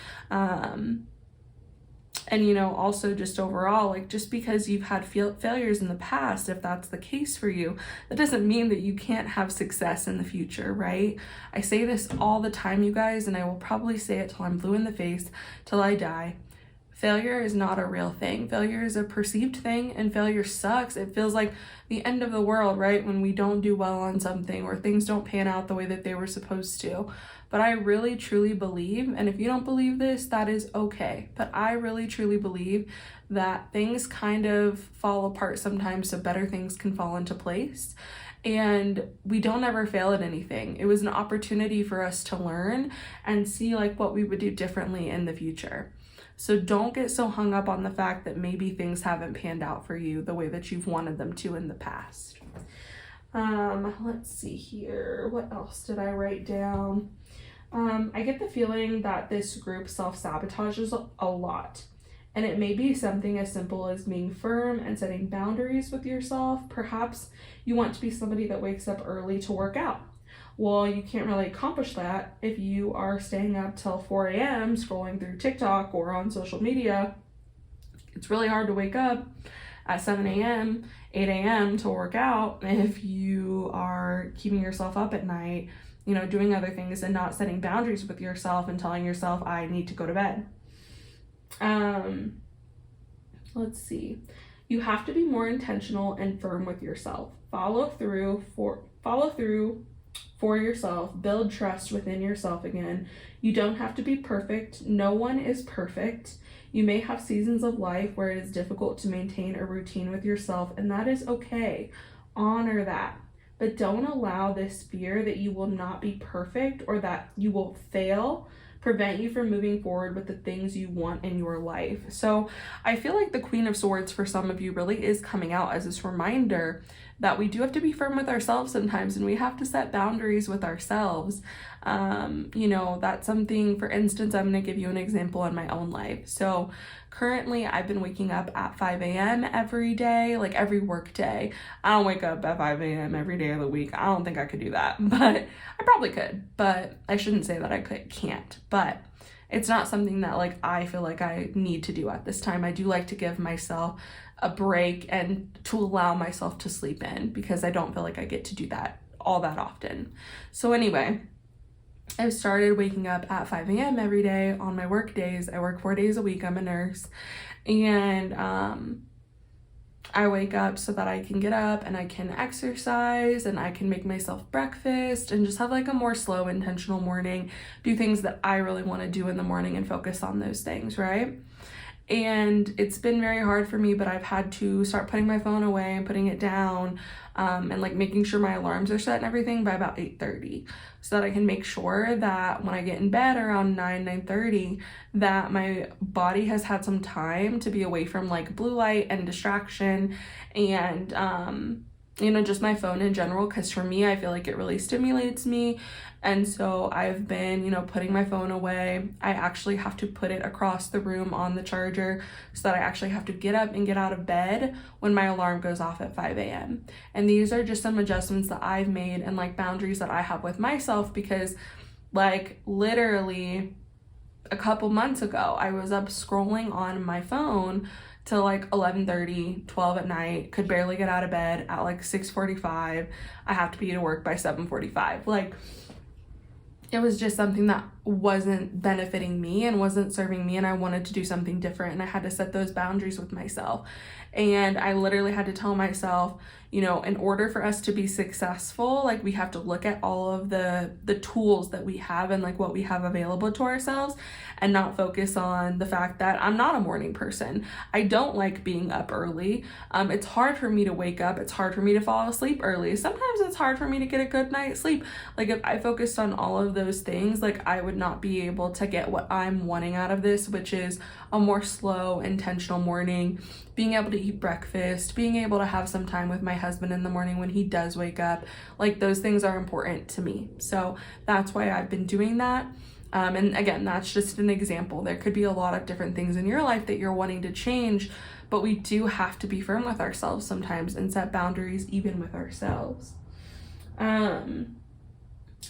And, you know, also just overall, like just because you've had failures in the past, if that's the case for you, that doesn't mean that you can't have success in the future, right? I say this all the time, you guys, and I will probably say it till I'm blue in the face, till I die. Failure is not a real thing. Failure is a perceived thing, and failure sucks. It feels like the end of the world, right? When we don't do well on something or things don't pan out the way that they were supposed to. But I really truly believe, and if you don't believe this, that is okay. But I really truly believe that things kind of fall apart sometimes so better things can fall into place. And we don't ever fail at anything. It was an opportunity for us to learn and see like what we would do differently in the future. So don't get so hung up on the fact that maybe things haven't panned out for you the way that you've wanted them to in the past. Let's see here. What else did I write down? I get the feeling that this group self-sabotages a lot. And it may be something as simple as being firm and setting boundaries with yourself. Perhaps you want to be somebody that wakes up early to work out. Well, you can't really accomplish that if you are staying up till 4 a.m. scrolling through TikTok or on social media. It's really hard to wake up at 7 a.m., 8 a.m. to work out if you are keeping yourself up at night, you know, doing other things and not setting boundaries with yourself and telling yourself, I need to go to bed. Let's see. You have to be more intentional and firm with yourself. Follow through for yourself. Build trust within yourself again. You don't have to be perfect. No one is perfect. You may have seasons of life where it is difficult to maintain a routine with yourself, and that is okay. Honor that. But don't allow this fear that you will not be perfect or that you will fail prevent you from moving forward with the things you want in your life. So I feel like the Queen of Swords for some of you really is coming out as this reminder that we do have to be firm with ourselves sometimes, and we have to set boundaries with ourselves. You know, that's something, for instance, I'm going to give you an example in my own life. So currently I've been waking up at 5 a.m. every day, like every work day. I don't wake up at 5 a.m. every day of the week. I don't think I could do that, but I probably could, but I shouldn't say that I can't, but it's not something that like I feel like I need to do at this time. I do like to give myself a break and to allow myself to sleep in, because I don't feel like I get to do that all that often. So anyway, I've started waking up at 5 a.m. every day on my work days. I work 4 days a week. I'm a nurse, and I wake up so that I can get up and I can exercise and I can make myself breakfast and just have like a more slow, intentional morning, do things that I really want to do in the morning and focus on those things, right? And it's been very hard for me, but I've had to start putting my phone away and putting it down, and like making sure my alarms are set and everything by about 8:30, so that I can make sure that when I get in bed around 9:30, that my body has had some time to be away from like blue light and distraction and you know, just my phone in general, because for me, I feel like it really stimulates me. And so I've been, you know, putting my phone away. I actually have to put it across the room on the charger, so that I actually have to get up and get out of bed when my alarm goes off at 5 a.m. And these are just some adjustments that I've made and like boundaries that I have with myself, because like literally a couple months ago, I was up scrolling on my phone till like 11:30, 12 at night, could barely get out of bed at like 6:45. I have to be to work by 7:45. Like, it was just something that wasn't benefiting me and wasn't serving me, and I wanted to do something different, and I had to set those boundaries with myself. And I literally had to tell myself, you know, in order for us to be successful, like we have to look at all of the tools that we have and like what we have available to ourselves, and not focus on the fact that I'm not a morning person. I don't like being up early. It's hard for me to wake up. It's hard for me to fall asleep early. Sometimes it's hard for me to get a good night's sleep. Like if I focused on all of those things, like I would not be able to get what I'm wanting out of this, which is a more slow, intentional morning, being able to eat breakfast, being able to have some time with my husband in the morning when he does wake up. Like those things are important to me. So that's why I've been doing that. And again, that's just an example. There could be a lot of different things in your life that you're wanting to change, but we do have to be firm with ourselves sometimes and set boundaries even with ourselves.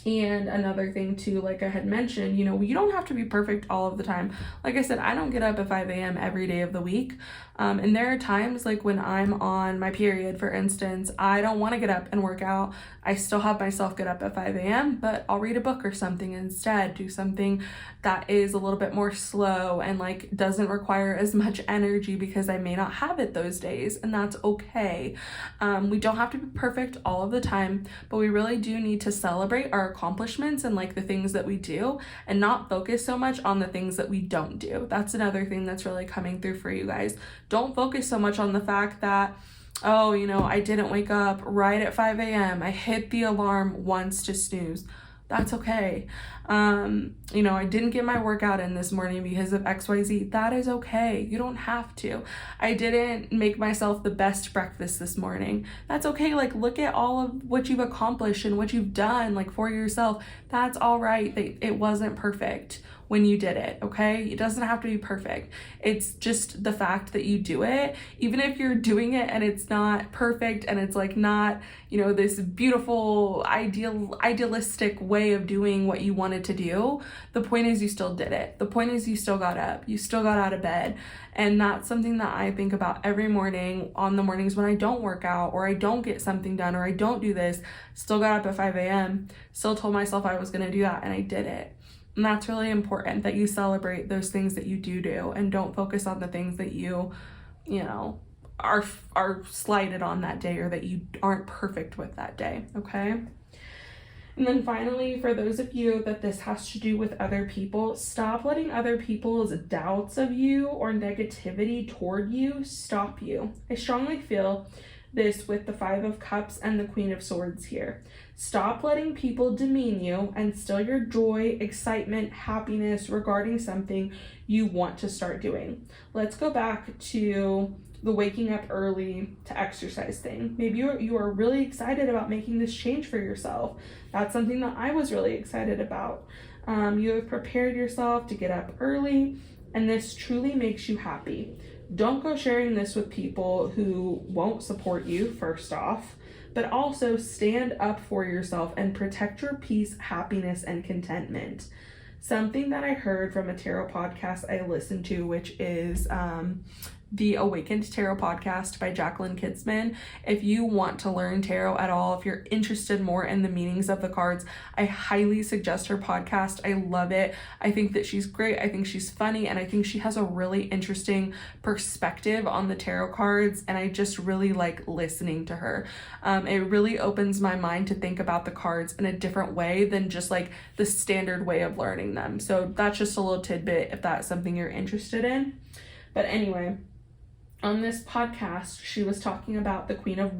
And another thing too, like I had mentioned, you know, you don't have to be perfect all of the time. Like I said, I don't get up at 5 a.m. every day of the week. And there are times like when I'm on my period, for instance, I don't want to get up and work out. I still have myself get up at 5 a.m., but I'll read a book or something instead, do something that is a little bit more slow and like doesn't require as much energy, because I may not have it those days, and that's okay. We don't have to be perfect all of the time, but we really do need to celebrate our accomplishments and like the things that we do, and not focus so much on the things that we don't do. That's another thing that's really coming through for you guys. Don't focus so much on the fact that, oh, you know, I didn't wake up right at 5 a.m. I hit the alarm once to snooze. That's okay. You know, I didn't get my workout in this morning because of XYZ. That is okay. You don't have to. I didn't make myself the best breakfast this morning. That's okay. Like, look at all of what you've accomplished and what you've done, like, for yourself. That's all right. It wasn't perfect when you did it, okay? It doesn't have to be perfect. It's just the fact that you do it. Even if you're doing it and it's not perfect and it's like not, you know, this beautiful idealistic way of doing what you wanted to do, the point is you still did it. The point is you still got up, you still got out of bed. And that's something that I think about every morning, on the mornings when I don't work out or I don't get something done or I don't do this. Still got up at 5 a.m., still told myself I was gonna do that, and I did it. And that's really important, that you celebrate those things that you do and don't focus on the things that you know, are slighted on that day, or that you aren't perfect with that day, okay? And then finally, for those of you that this has to do with other people, stop letting other people's doubts of you or negativity toward you stop you. I strongly feel this with the 5 of Cups and the Queen of Swords here. Stop letting people demean you and steal your joy, excitement, happiness regarding something you want to start doing. Let's go back to, the waking up early to exercise thing. Maybe you are really excited about making this change for yourself. That's something that I was really excited about. You have prepared yourself to get up early, and this truly makes you happy. Don't go sharing this with people who won't support you, first off, but also stand up for yourself and protect your peace, happiness, and contentment. Something that I heard from a tarot podcast I listened to, which is the Awakened Tarot podcast by Jacqueline Kitzman. If you want to learn tarot at all, if you're interested more in the meanings of the cards, I highly suggest her podcast. I love it. I think that she's great. I think she's funny, and I think she has a really interesting perspective on the tarot cards, and I just really like listening to her. It really opens my mind to think about the cards in a different way than just like the standard way of learning them. So that's just a little tidbit if that's something you're interested in. But anyway, on this podcast, she was talking about the Queen of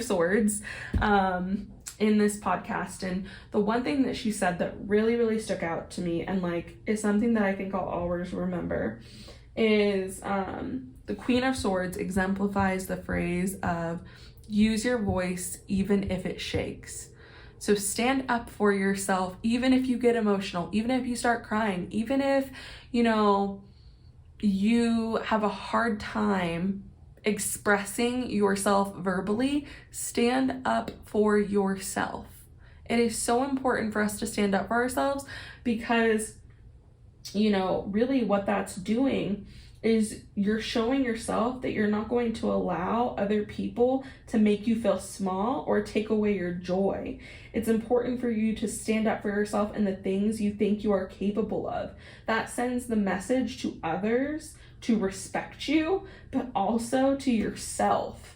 Swords in this podcast. And the one thing that she said that really, really stuck out to me and like is something that I think I'll always remember is the Queen of Swords exemplifies the phrase of use your voice even if it shakes. So stand up for yourself, even if you get emotional, even if you start crying, even if, you have a hard time expressing yourself verbally, stand up for yourself. It is so important for us to stand up for ourselves because, really what that's doing is you're showing yourself that you're not going to allow other people to make you feel small or take away your joy. It's important for you to stand up for yourself and the things you think you are capable of. That sends the message to others to respect you, but also to yourself.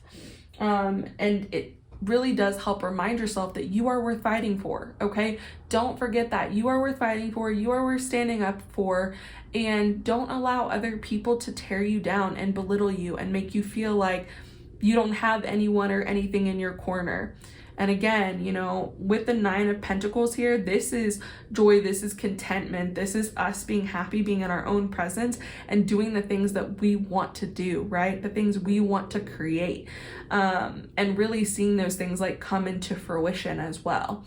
And it really does help remind yourself that you are worth fighting for, okay? Don't forget that. You are worth fighting for, you are worth standing up for, and don't allow other people to tear you down and belittle you and make you feel like you don't have anyone or anything in your corner. And again, with the 9 of Pentacles here, this is joy, this is contentment, this is us being happy, being in our own presence and doing the things that we want to do, right? The things we want to create, and really seeing those things like come into fruition as well.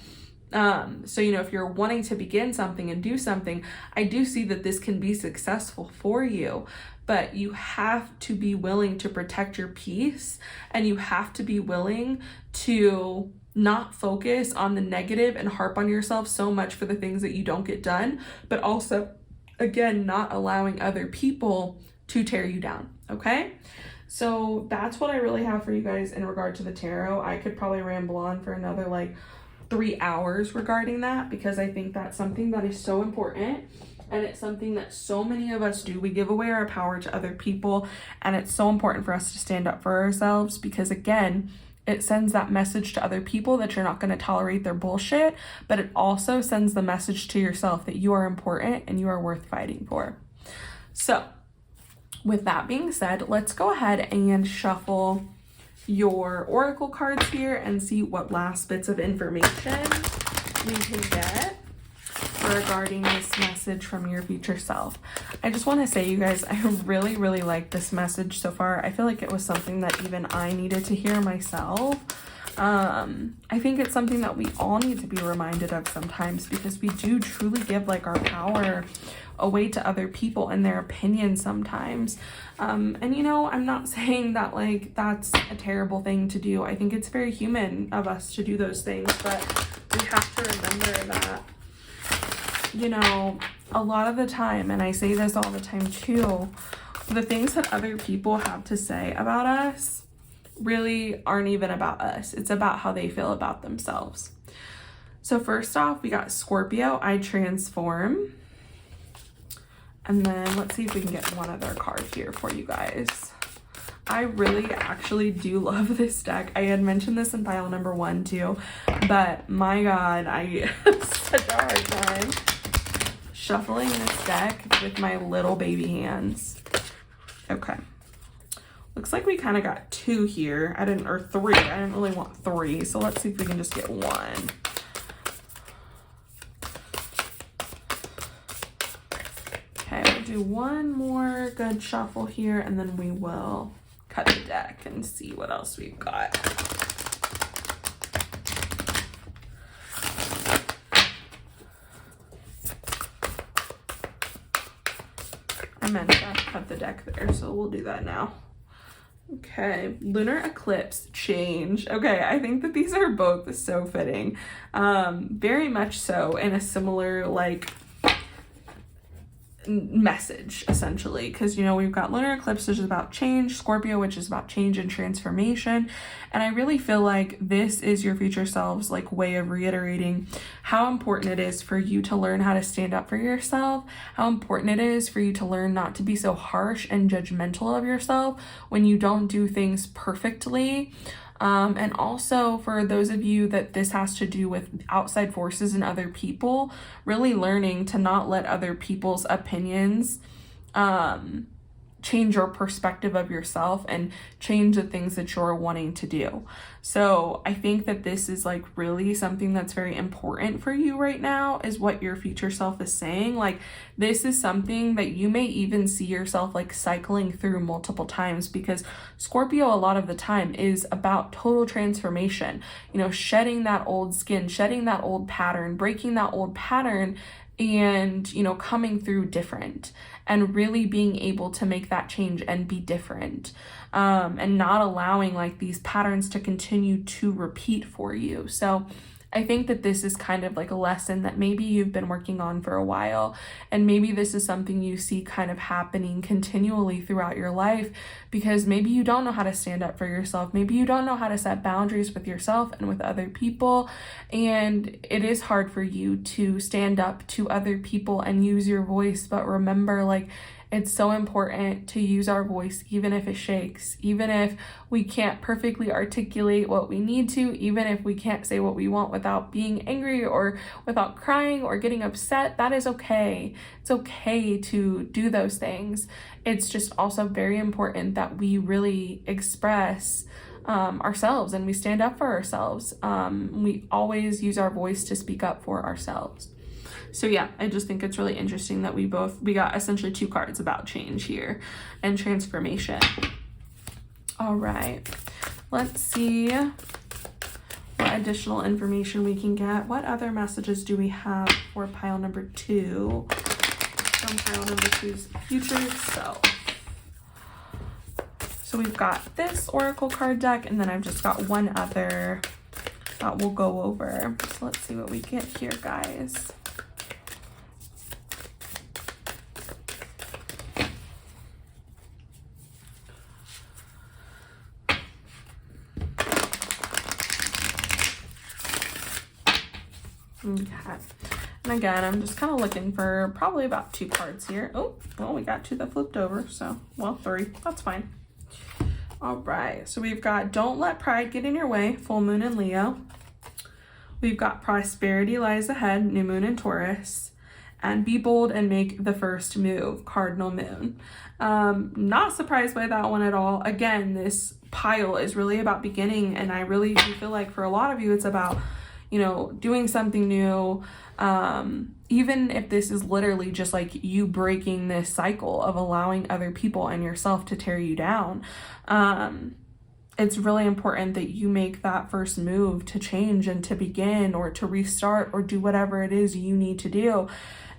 So, if you're wanting to begin something and do something, I do see that this can be successful for you, but you have to be willing to protect your peace, and you have to be willing to not focus on the negative and harp on yourself so much for the things that you don't get done, but also, again, not allowing other people to tear you down, okay? So that's what I really have for you guys in regard to the tarot. I could probably ramble on for another 3 hours regarding that, because I think that's something that is so important, and it's something that so many of us do. We give away our power to other people, and it's so important for us to stand up for ourselves, because again, it sends that message to other people that you're not going to tolerate their bullshit, but it also sends the message to yourself that you are important and you are worth fighting for. So with that being said, let's go ahead and shuffle your oracle cards here and see what last bits of information we can get regarding this message from your future self. I just want to say, you guys, I really, really like this message so far. I feel like it was something that even I needed to hear myself. I think it's something that we all need to be reminded of sometimes, because we do truly give our power away to other people and their opinions sometimes. And I'm not saying that that's a terrible thing to do. I think it's very human of us to do those things, but we have to remember that, a lot of the time, and I say this all the time too, the things that other people have to say about us really aren't even about us. It's about how they feel about themselves. So first off, we got Scorpio, I transform. And then let's see if we can get one other card here for you guys. I really actually do love this deck. I had mentioned this in pile number 1 too, but my God, I have such a hard time shuffling this deck with my little baby hands. Okay. Looks like we kind of got 2 here. Or 3. I didn't really want 3. So let's see if we can just get 1. Okay, do one more good shuffle here, and then we will cut the deck and see what else we've got. I meant to cut the deck there, so we'll do that now. Okay, lunar eclipse change. Okay, I think that these are both so fitting. Very much so in a similar like message, essentially, because, you know, we've got lunar eclipse, which is about change, Scorpio, which is about change and transformation, and I really feel like this is your future self's like way of reiterating how important it is for you to learn how to stand up for yourself, how important it is for you to learn not to be so harsh and judgmental of yourself when you don't do things perfectly. And also for those of you that this has to do with outside forces and other people, really learning to not let other people's opinions change your perspective of yourself and change the things that you're wanting to do. So I think that this is like really something that's very important for you right now, is what your future self is saying. Like, this is something that you may even see yourself like cycling through multiple times, because Scorpio a lot of the time is about total transformation, you know, shedding that old skin, shedding that old pattern, breaking that old pattern, and, you know, coming through different and really being able to make that change and be different, and not allowing like these patterns to continue to repeat for you. So I think that this is kind of like a lesson that maybe you've been working on for a while, and maybe this is something you see kind of happening continually throughout your life, because maybe you don't know how to stand up for yourself, maybe you don't know how to set boundaries with yourself and with other people, and it is hard for you to stand up to other people and use your voice. But remember, like, it's so important to use our voice, even if it shakes, even if we can't perfectly articulate what we need to, even if we can't say what we want without being angry or without crying or getting upset. That is okay. It's okay to do those things. It's just also very important that we really express ourselves, and we stand up for ourselves. We always use our voice to speak up for ourselves. So yeah, I just think it's really interesting that we got essentially two cards about change here and transformation. All right, let's see what additional information we can get. What other messages do we have for pile number 2 from pile number 2's future self? So we've got this oracle card deck, and then I've just got one other that we'll go over. So let's see what we get here, guys. Okay, and again, I'm just kind of looking for probably about 2 cards here. Oh, well, we got 2 that flipped over, so, well, 3, that's fine. All right, so we've got don't let pride get in your way, full moon in Leo. We've got prosperity lies ahead, new moon in Taurus, and be bold and make the first move, cardinal moon. Not surprised by that one at all. Again, this pile is really about beginning, and I really do feel like for a lot of you, it's about, you know, doing something new, even if this is literally just like you breaking this cycle of allowing other people and yourself to tear you down. It's really important that you make that first move to change and to begin or to restart or do whatever it is you need to do.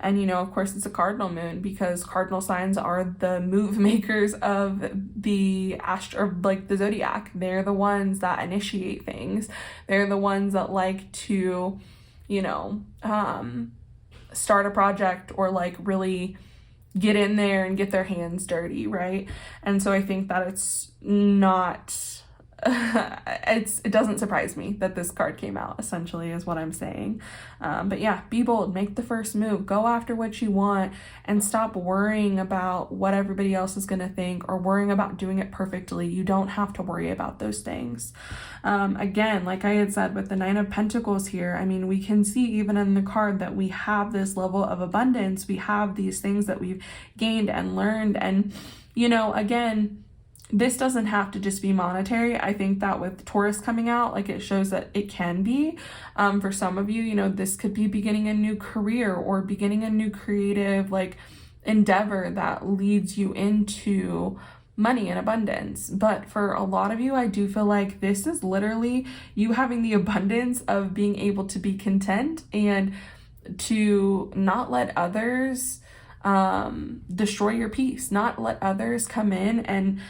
And, you know, of course, it's a cardinal moon, because cardinal signs are the move makers of the the zodiac. They're the ones that initiate things. They're the ones that like to, you know, start a project or like really get in there and get their hands dirty, right? And so I think that it's not it doesn't surprise me that this card came out, essentially, is what I'm saying. But yeah, be bold, make the first move, go after what you want, and stop worrying about what everybody else is going to think or worrying about doing it perfectly. You don't have to worry about those things. Again, like I had said with the 9 of Pentacles here, I mean, we can see even in the card that we have this level of abundance. We have these things that we've gained and learned. And, you know, again, this doesn't have to just be monetary. I think that with Taurus coming out, like, it shows that it can be. For some of you, you know, this could be beginning a new career or beginning a new creative, like, endeavor that leads you into money and abundance. But for a lot of you, I do feel like this is literally you having the abundance of being able to be content and to not let others destroy your peace, not let others come in and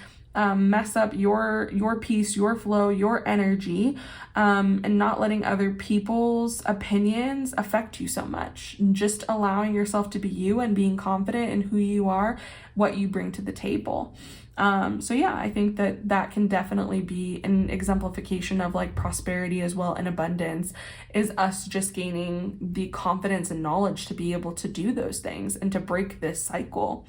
mess up your peace, your flow, your energy, and not letting other people's opinions affect you so much. Just allowing yourself to be you and being confident in who you are, what you bring to the table. So yeah, I think that can definitely be an exemplification of like prosperity as well, and abundance is us just gaining the confidence and knowledge to be able to do those things and to break this cycle.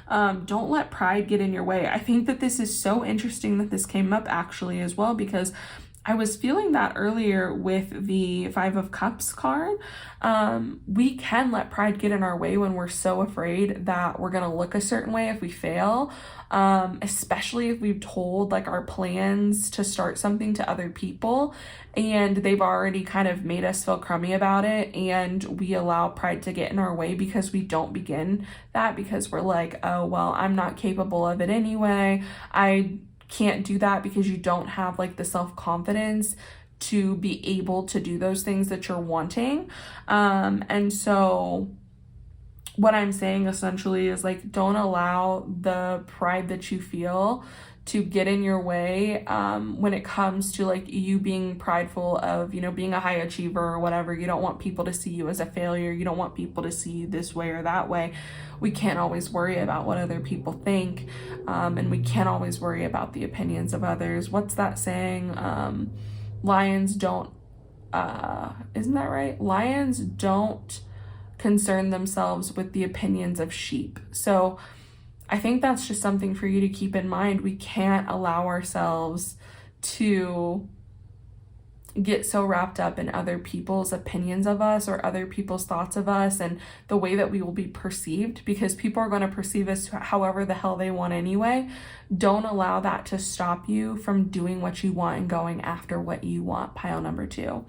Don't let pride get in your way. I think that this is so interesting that this came up actually as well, because I was feeling that earlier with the 5 of Cups card. We can let pride get in our way when we're so afraid that we're going to look a certain way if we fail, especially if we've told like our plans to start something to other people and they've already kind of made us feel crummy about it, and we allow pride to get in our way because we don't begin that, because we're like, oh, well, I'm not capable of it anyway. I can't do that, because you don't have like the self-confidence to be able to do those things that you're wanting. And so what I'm saying essentially is like, don't allow the pride that you feel to get in your way when it comes to like you being prideful of, you know, being a high achiever or whatever. You don't want people to see you as a failure. You don't want people to see you this way or that way. We can't always worry about what other people think, and we can't always worry about the opinions of others. What's that saying? Lions don't, isn't that right? Lions don't concern themselves with the opinions of sheep. So I think that's just something for you to keep in mind. We can't allow ourselves to get so wrapped up in other people's opinions of us or other people's thoughts of us and the way that we will be perceived, because people are going to perceive us however the hell they want anyway. Don't allow that to stop you from doing what you want and going after what you want. Pile number 2.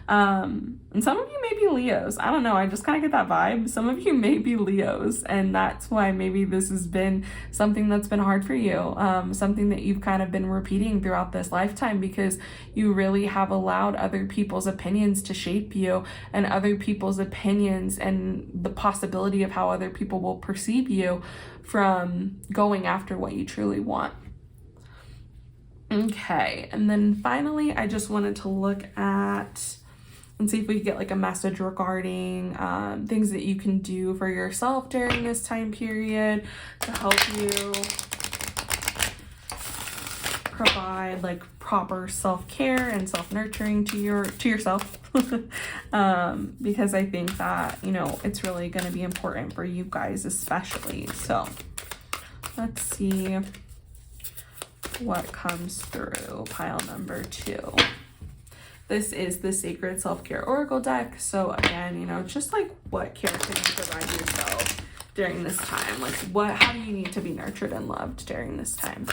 And some of you may be Leos. I don't know. I just kind of get that vibe. Some of you may be Leos, and that's why maybe this has been something that's been hard for you. Something that you've kind of been repeating throughout this lifetime, because you really have allowed other people's opinions to shape you, and other people's opinions and the possibility of how other people will perceive you from going after what you truly want. Okay. And then finally, I just wanted to look at and see if we could get like a message regarding things that you can do for yourself during this time period to help you provide like proper self-care and self-nurturing to yourself. Because I think that, you know, it's really going to be important for you guys especially. So let's see what comes through pile number 2. This is the Sacred Self-Care Oracle deck. So again, you know, just like what care can you provide yourself during this time? Like how do you need to be nurtured and loved during this time?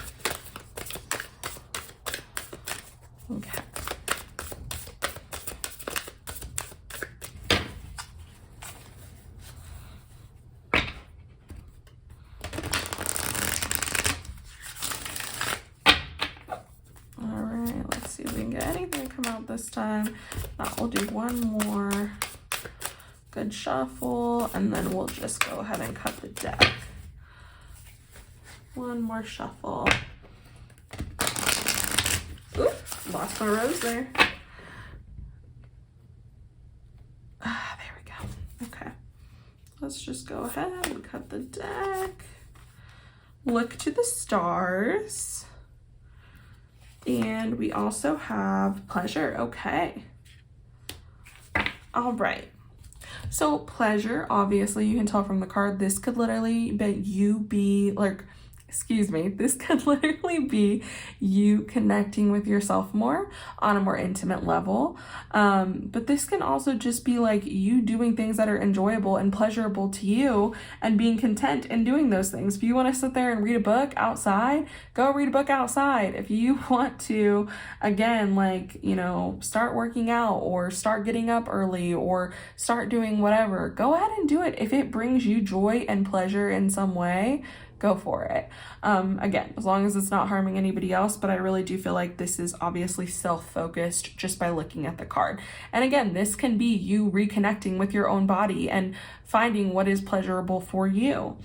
Okay. This time we'll do one more good shuffle, and then we'll just go ahead and cut the deck. One more shuffle. Oop, lost my rose there. There we go. Okay, let's just go ahead and cut the deck. Look to the stars. And we also have pleasure. Okay. All right. So pleasure, obviously you can tell from the card, this could literally be you like excuse me, this could literally be you connecting with yourself more on a more intimate level. But this can also just be like you doing things that are enjoyable and pleasurable to you and being content in doing those things. If you want to sit there and read a book outside, go read a book outside. If you want to, again, like, you know, start working out or start getting up early or start doing whatever, go ahead and do it. If it brings you joy and pleasure in some way, go for it. Again, as long as it's not harming anybody else, but I really do feel like this is obviously self-focused just by looking at the card. And again, this can be you reconnecting with your own body and finding what is pleasurable for you.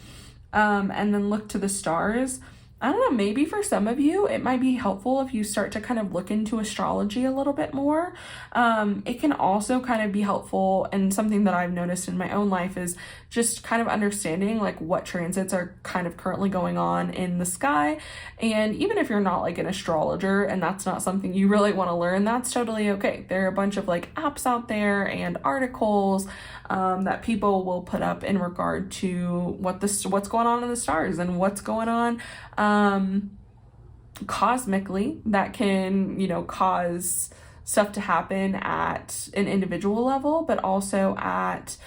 And then look to the stars. I don't know, maybe for some of you, it might be helpful if you start to kind of look into astrology a little bit more. It can also kind of be helpful, and something that I've noticed in my own life is just kind of understanding like what transits are kind of currently going on in the sky. And even if you're not like an astrologer and that's not something you really want to learn, that's totally okay. There are a bunch of like apps out there and articles that people will put up in regard to what's going on in the stars and what's going on cosmically that can, you know, cause stuff to happen at an individual level, but also at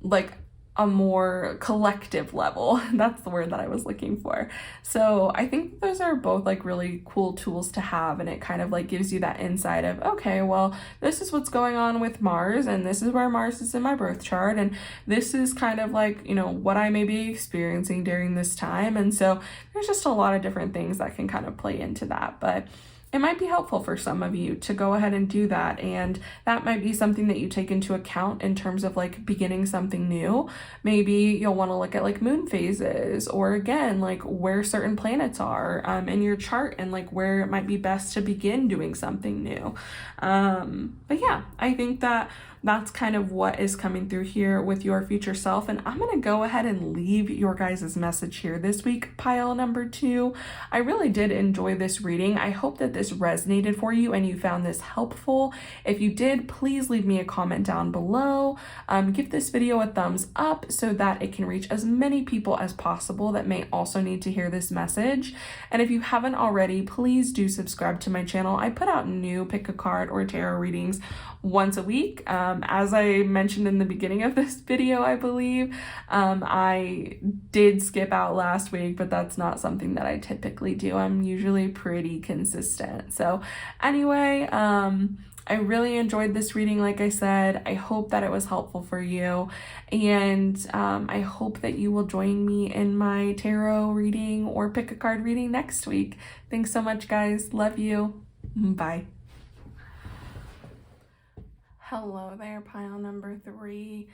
like a more collective level. That's the word that I was looking for. So I think those are both like really cool tools to have, and it kind of like gives you that insight of, okay, well, this is what's going on with Mars, and this is where Mars is in my birth chart, and this is kind of like, you know, what I may be experiencing during this time. And so there's just a lot of different things that can kind of play into that, but it might be helpful for some of you to go ahead and do that. And that might be something that you take into account in terms of like beginning something new. Maybe you'll want to look at like moon phases, or again, like where certain planets are in your chart, and like where it might be best to begin doing something new. But yeah, I think that that's kind of what is coming through here with your future self. And I'm going to go ahead and leave your guys' message here this week, pile number 2. I really did enjoy this reading. I hope that this resonated for you and you found this helpful. If you did, please leave me a comment down below. Give this video a thumbs up so that it can reach as many people as possible that may also need to hear this message. And if you haven't already, please do subscribe to my channel. I put out new pick a card or tarot readings once a week. As I mentioned in the beginning of this video, I believe, I did skip out last week, but that's not something that I typically do. I'm usually pretty consistent. So anyway, I really enjoyed this reading. Like I said, I hope that it was helpful for you, and I hope that you will join me in my tarot reading or pick a card reading next week. Thanks so much, guys. Love you. Bye. Hello there, pile number 3.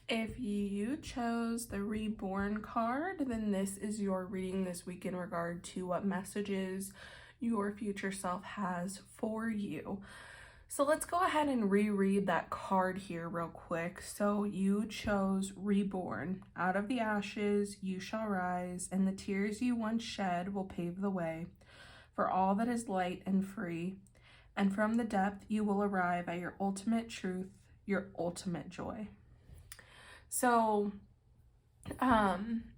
If you chose the Reborn card, then this is your reading this week in regard to what messages your future self has for you. So let's go ahead and reread that card here real quick. So you chose Reborn. Out of the ashes you shall rise, and the tears you once shed will pave the way for all that is light and free. And from the depth you will arrive at your ultimate truth, your ultimate joy. So,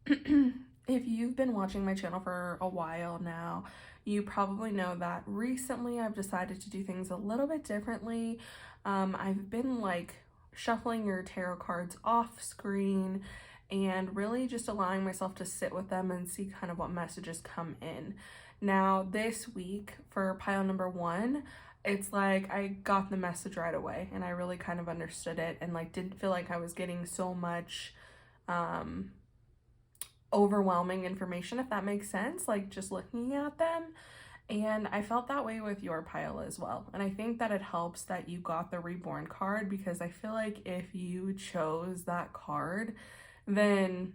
if you've been watching my channel for a while now, you probably know that recently I've decided to do things a little bit differently. I've been like shuffling your tarot cards off screen and really just allowing myself to sit with them and see kind of what messages come in. Now, this week for pile number 1, it's like I got the message right away and I really kind of understood it, and like didn't feel like I was getting so much overwhelming information, if that makes sense, like just looking at them. And I felt that way with your pile as well. And I think that it helps that you got the Reborn card, because I feel like if you chose that card, then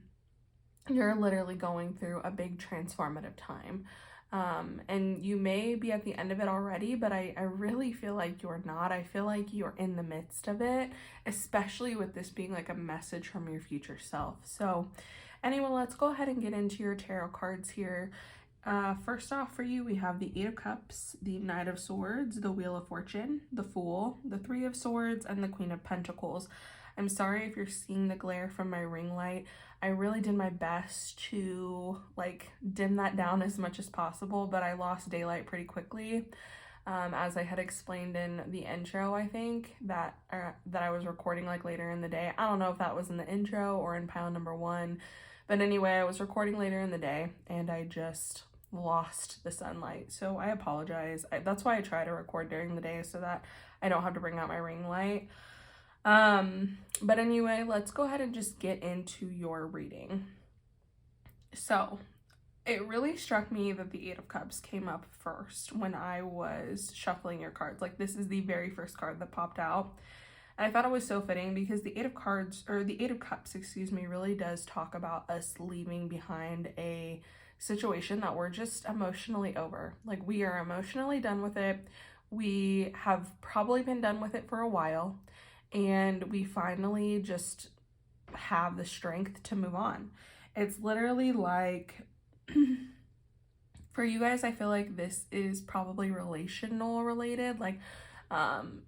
you're literally going through a big transformative time. And you may be at the end of it already, but I really feel like you're not. I feel like you're in the midst of it, especially with this being like a message from your future self. So anyway, let's go ahead and get into your tarot cards here. First off for you, we have the 8 of Cups, the Knight of Swords, the Wheel of Fortune, the Fool, the 3 of Swords, and the Queen of Pentacles. I'm sorry if you're seeing the glare from my ring light. I really did my best to like dim that down as much as possible, but I lost daylight pretty quickly. As I had explained in the intro, I think that I was recording like later in the day. I don't know if that was in the intro or in pile number 1, but anyway, I was recording later in the day and I just lost the sunlight. So I apologize. That's why I try to record during the day so that I don't have to bring out my ring light. But anyway, let's go ahead and just get into your reading. So it really struck me that the 8 of Cups came up first when I was shuffling your cards. Like, this is the very first card that popped out. And I thought it was so fitting because the 8 of Cups, excuse me, really does talk about us leaving behind a situation that we're just emotionally over. Like, we are emotionally done with it. We have probably been done with it for a while, and we finally just have the strength to move on. It's literally like, for you guys, I feel like this is probably relational related, like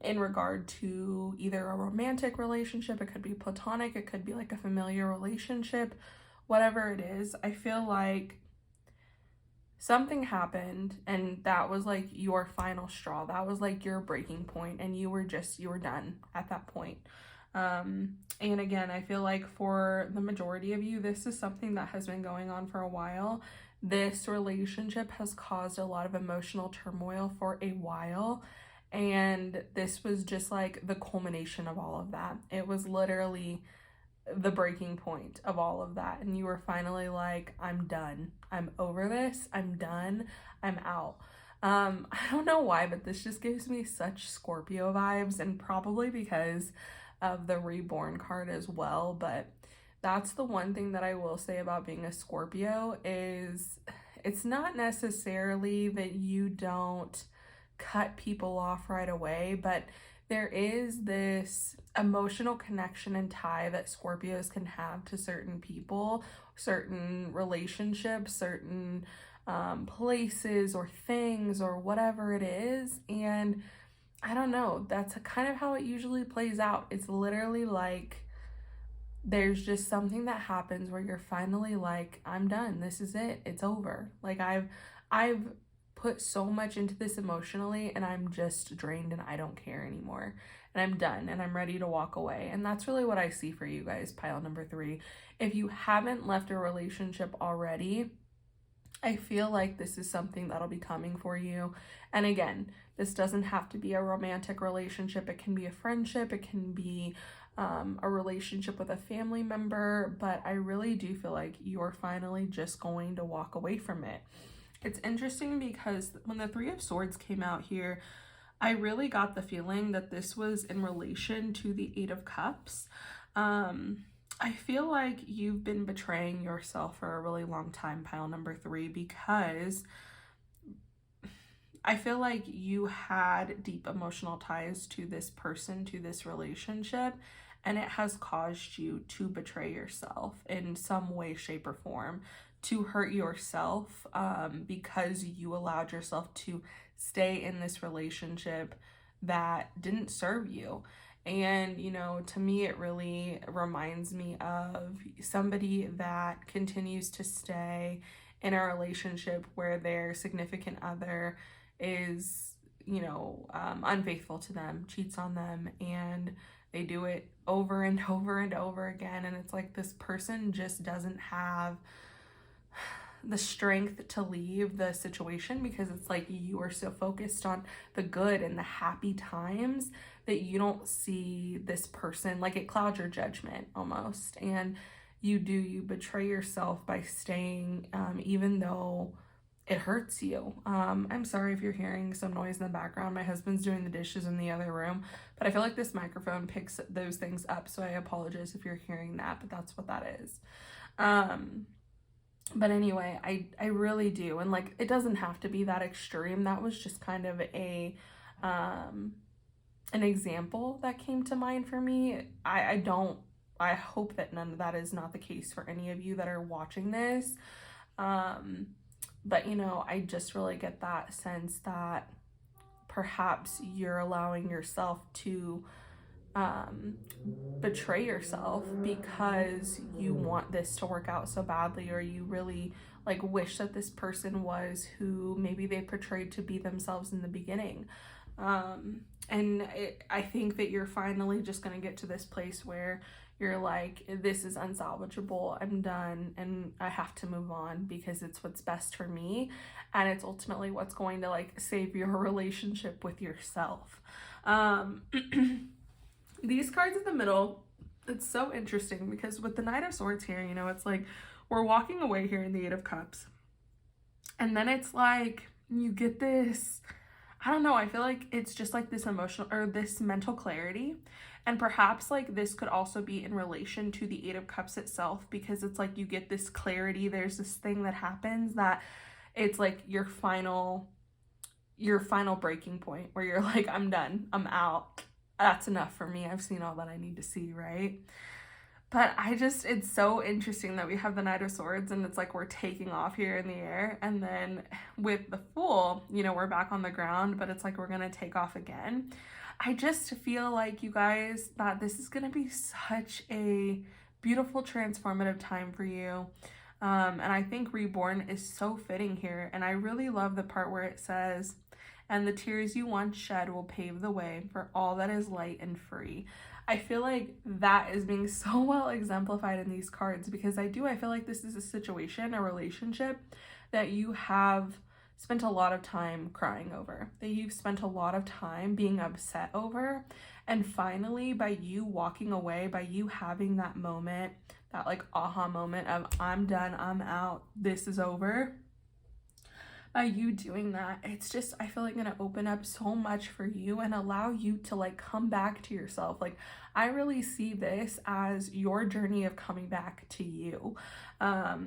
in regard to either a romantic relationship, it could be platonic, it could be like a familiar relationship, whatever it is. I feel like something happened and that was like your final straw. That was like your breaking point, and you were done at that point. And again, I feel like for the majority of you, this is something that has been going on for a while. This relationship has caused a lot of emotional turmoil for a while, and this was just like the culmination of all of that. It was literally the breaking point of all of that, and you were finally like, I'm done. I'm over this. I'm done. I'm out. I don't know why, but this just gives me such Scorpio vibes, and probably because of the reborn card as well. But that's the one thing that I will say about being a Scorpio is it's not necessarily that you don't cut people off right away, but there is this emotional connection and tie that Scorpios can have to certain people, certain relationships, certain places or things or whatever it is. And I don't know, that's kind of how it usually plays out. It's literally like there's just something that happens where you're finally like, I'm done. This is it. It's over. Like I've put so much into this emotionally, and I'm just drained and I don't care anymore. And I'm done and I'm ready to walk away. And that's really what I see for you guys, pile number 3. If you haven't left a relationship already, I feel like this is something that'll be coming for you. And again, this doesn't have to be a romantic relationship. It can be a friendship. It can be a relationship with a family member. But I really do feel like you're finally just going to walk away from it. It's interesting because when the 3 of Swords came out here, I really got the feeling that this was in relation to the 8 of Cups. I feel like you've been betraying yourself for a really long time, pile number 3, because I feel like you had deep emotional ties to this person, to this relationship, and it has caused you to betray yourself in some way, shape, or form, to hurt yourself because you allowed yourself to stay in this relationship that didn't serve you. And, you know, to me, it really reminds me of somebody that continues to stay in a relationship where their significant other is, you know, unfaithful to them, cheats on them, and they do it over and over and over again. And it's like this person just doesn't have the strength to leave the situation, because it's like you are so focused on the good and the happy times that you don't see this person, like it clouds your judgment almost. And you betray yourself by staying, even though it hurts you. I'm sorry if you're hearing some noise in the background. My husband's doing the dishes in the other room, but I feel like this microphone picks those things up, so I apologize if you're hearing that, but that's what that is. But anyway, I really do. And like, it doesn't have to be that extreme. That was just kind of a, an example that came to mind for me. I hope that none of that is not the case for any of you that are watching this. But you know, I just really get that sense that perhaps you're allowing yourself to um, betray yourself because you want this to work out so badly, or you really like wish that this person was who maybe they portrayed to be themselves in the beginning. I think that you're finally just going to get to this place where you're like, this is unsalvageable, I'm done, and I have to move on because it's what's best for me, and it's ultimately what's going to like save your relationship with yourself. These cards in the middle, it's so interesting because with the Knight of Swords here, you know, it's like we're walking away here in the Eight of Cups, and then it's like you get this, I don't know, I feel like it's just like this emotional or this mental clarity. And perhaps like this could also be in relation to the Eight of Cups itself, because it's like you get this clarity. There's this thing that happens that it's like your final breaking point where you're like, I'm done, I'm out. That's enough for me. I've seen all that I need to see, right? But it's so interesting that we have the Knight of Swords and it's like we're taking off here in the air. And then with the Fool, you know, we're back on the ground, but it's like we're going to take off again. I just feel like, you guys, that this is going to be such a beautiful, transformative time for you. And I think Reborn is so fitting here. And I really love the part where it says, and the tears you once shed will pave the way for all that is light and free. I feel like that is being so well exemplified in these cards, because I feel like this is a situation, a relationship that you have spent a lot of time crying over, that you've spent a lot of time being upset over. And finally, by you walking away, by you having that moment, that like aha moment of I'm done, I'm out, this is over, by you doing that, it's just, I feel like gonna open up so much for you and allow you to like come back to yourself. Like, I really see this as your journey of coming back to you. I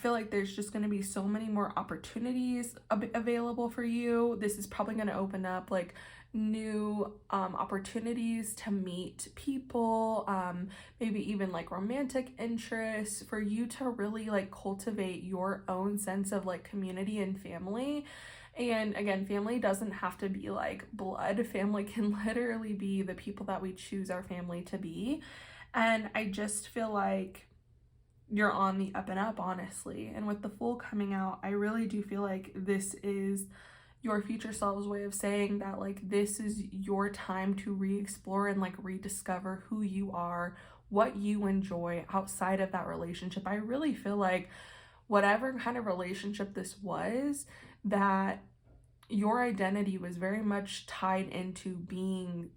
feel like there's just going to be so many more opportunities available for you. This is probably going to open up like new opportunities to meet people, maybe even like romantic interests, for you to really like cultivate your own sense of like community and family. And again, family doesn't have to be like blood. Family can literally be the people that we choose our family to be. And I just feel like you're on the up and up, honestly. And with the Fool coming out, I really do feel like this is your future self's way of saying that like this is your time to re-explore and like rediscover who you are, what you enjoy outside of that relationship. I really feel like whatever kind of relationship this was, that your identity was very much tied into being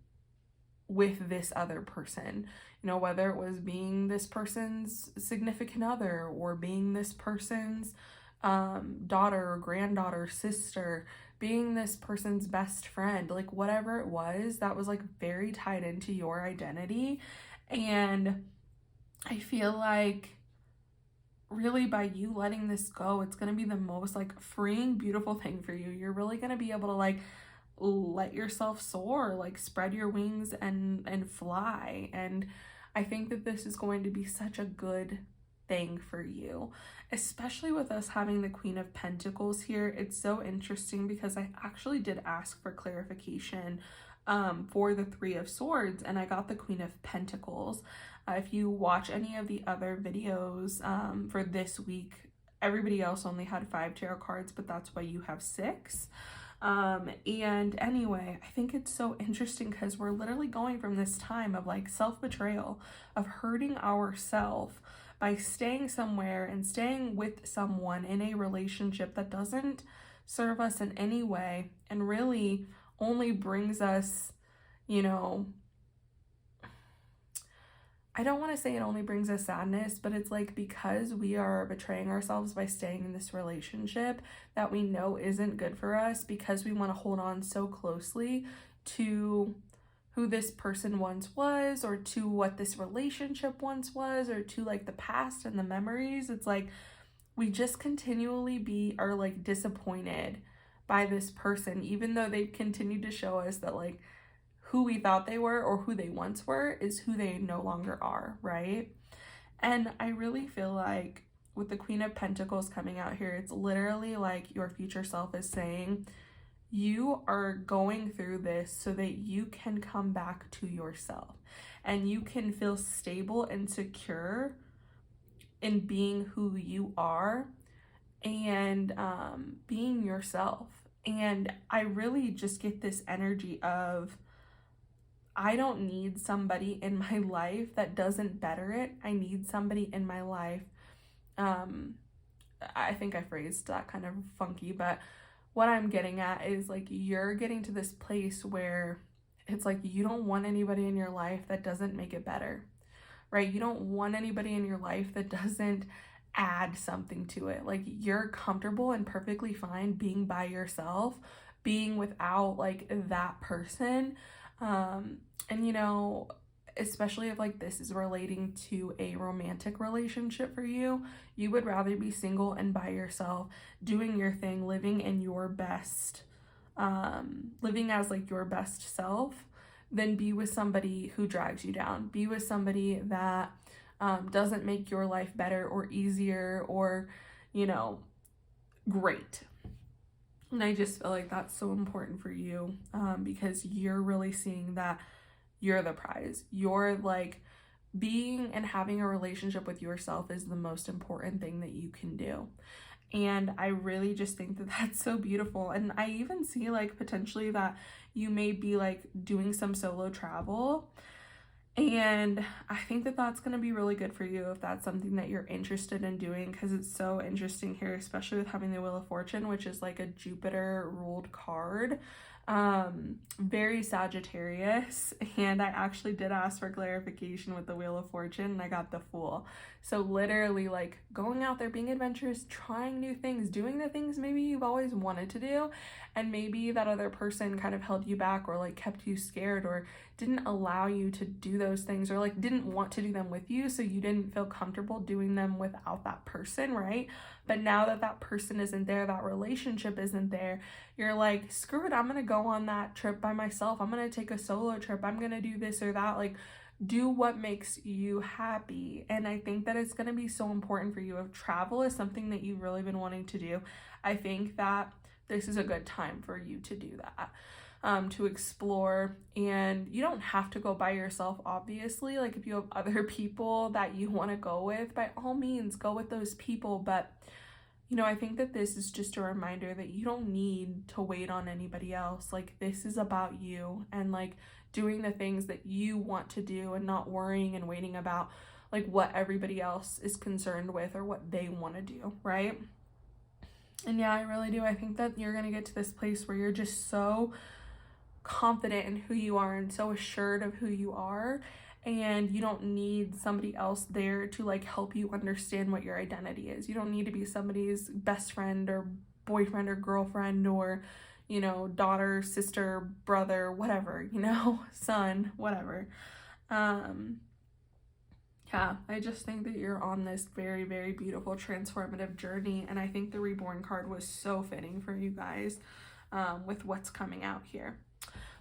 with this other person, you know, whether it was being this person's significant other or being this person's daughter or granddaughter, sister, being this person's best friend, like whatever it was, that was like very tied into your identity. And I feel like really by you letting this go, it's going to be the most like freeing, beautiful thing for you. You're really going to be able to like let yourself soar, like spread your wings and fly. And I think that this is going to be such a good thing for you, especially with us having the Queen of Pentacles here. It's so interesting because I actually did ask for clarification for the Three of Swords, and I got the Queen of Pentacles. If you watch any of the other videos for this week, everybody else only had 5 tarot cards, but that's why you have 6. And anyway, I think it's so interesting because we're literally going from this time of like self-betrayal, of hurting ourselves by staying somewhere and staying with someone in a relationship that doesn't serve us in any way and really only brings us, you know, I don't want to say it only brings us sadness, but it's like because we are betraying ourselves by staying in this relationship that we know isn't good for us, because we want to hold on so closely to who this person once was, or to what this relationship once was, or to like the past and the memories. It's like we just continually are like disappointed by this person, even though they've continued to show us that like who we thought they were or who they once were is who they no longer are, right? And I really feel like with the Queen of Pentacles coming out here, it's literally like your future self is saying, you are going through this so that you can come back to yourself and you can feel stable and secure in being who you are and being yourself. And I really just get this energy of, I don't need somebody in my life that doesn't better it. I need somebody in my life. I think I phrased that kind of funky, but what I'm getting at is like, you're getting to this place where it's like, you don't want anybody in your life that doesn't make it better, right? You don't want anybody in your life that doesn't add something to it. Like, you're comfortable and perfectly fine being by yourself, being without like that person. And you know, especially if like this is relating to a romantic relationship for you, you would rather be single and by yourself, doing your thing, living in your best, living as like your best self, than be with somebody who drags you down, be with somebody that doesn't make your life better or easier or, you know, great. And I just feel like that's so important for you, because you're really seeing that you're the prize. You're like, being and having a relationship with yourself is the most important thing that you can do. And I really just think that that's so beautiful. And I even see like potentially that you may be like doing some solo travel. And I think that that's going to be really good for you if that's something that you're interested in doing, because it's so interesting here, especially with having the Wheel of Fortune, which is like a Jupiter ruled card. Very Sagittarius, and I actually did ask for clarification with the Wheel of Fortune and I got the Fool. So literally like going out there, being adventurous, trying new things, doing the things maybe you've always wanted to do, and maybe that other person kind of held you back or like kept you scared or didn't allow you to do those things, or like didn't want to do them with you, so you didn't feel comfortable doing them without that person, right? But now that that person isn't there, that relationship isn't there, you're like, screw it, I'm gonna go on that trip by myself, I'm gonna take a solo trip, I'm gonna do this or that. Like, do what makes you happy. And I think that it's gonna be so important for you. If travel is something that you've really been wanting to do, I think that this is a good time for you to do that. To explore. And you don't have to go by yourself, obviously. Like, if you have other people that you want to go with, by all means go with those people. But you know, I think that this is just a reminder that you don't need to wait on anybody else. Like, this is about you and like doing the things that you want to do and not worrying and waiting about like what everybody else is concerned with or what they want to do, right? And yeah, I really do. I think that you're going to get to this place where you're just so confident in who you are and so assured of who you are, and you don't need somebody else there to like help you understand what your identity is. You don't need to be somebody's best friend or boyfriend or girlfriend or, you know, daughter, sister, brother, whatever, you know, son, whatever. Yeah, I just think that you're on this very, very beautiful transformative journey, and I think the Reborn card was so fitting for you guys with what's coming out here.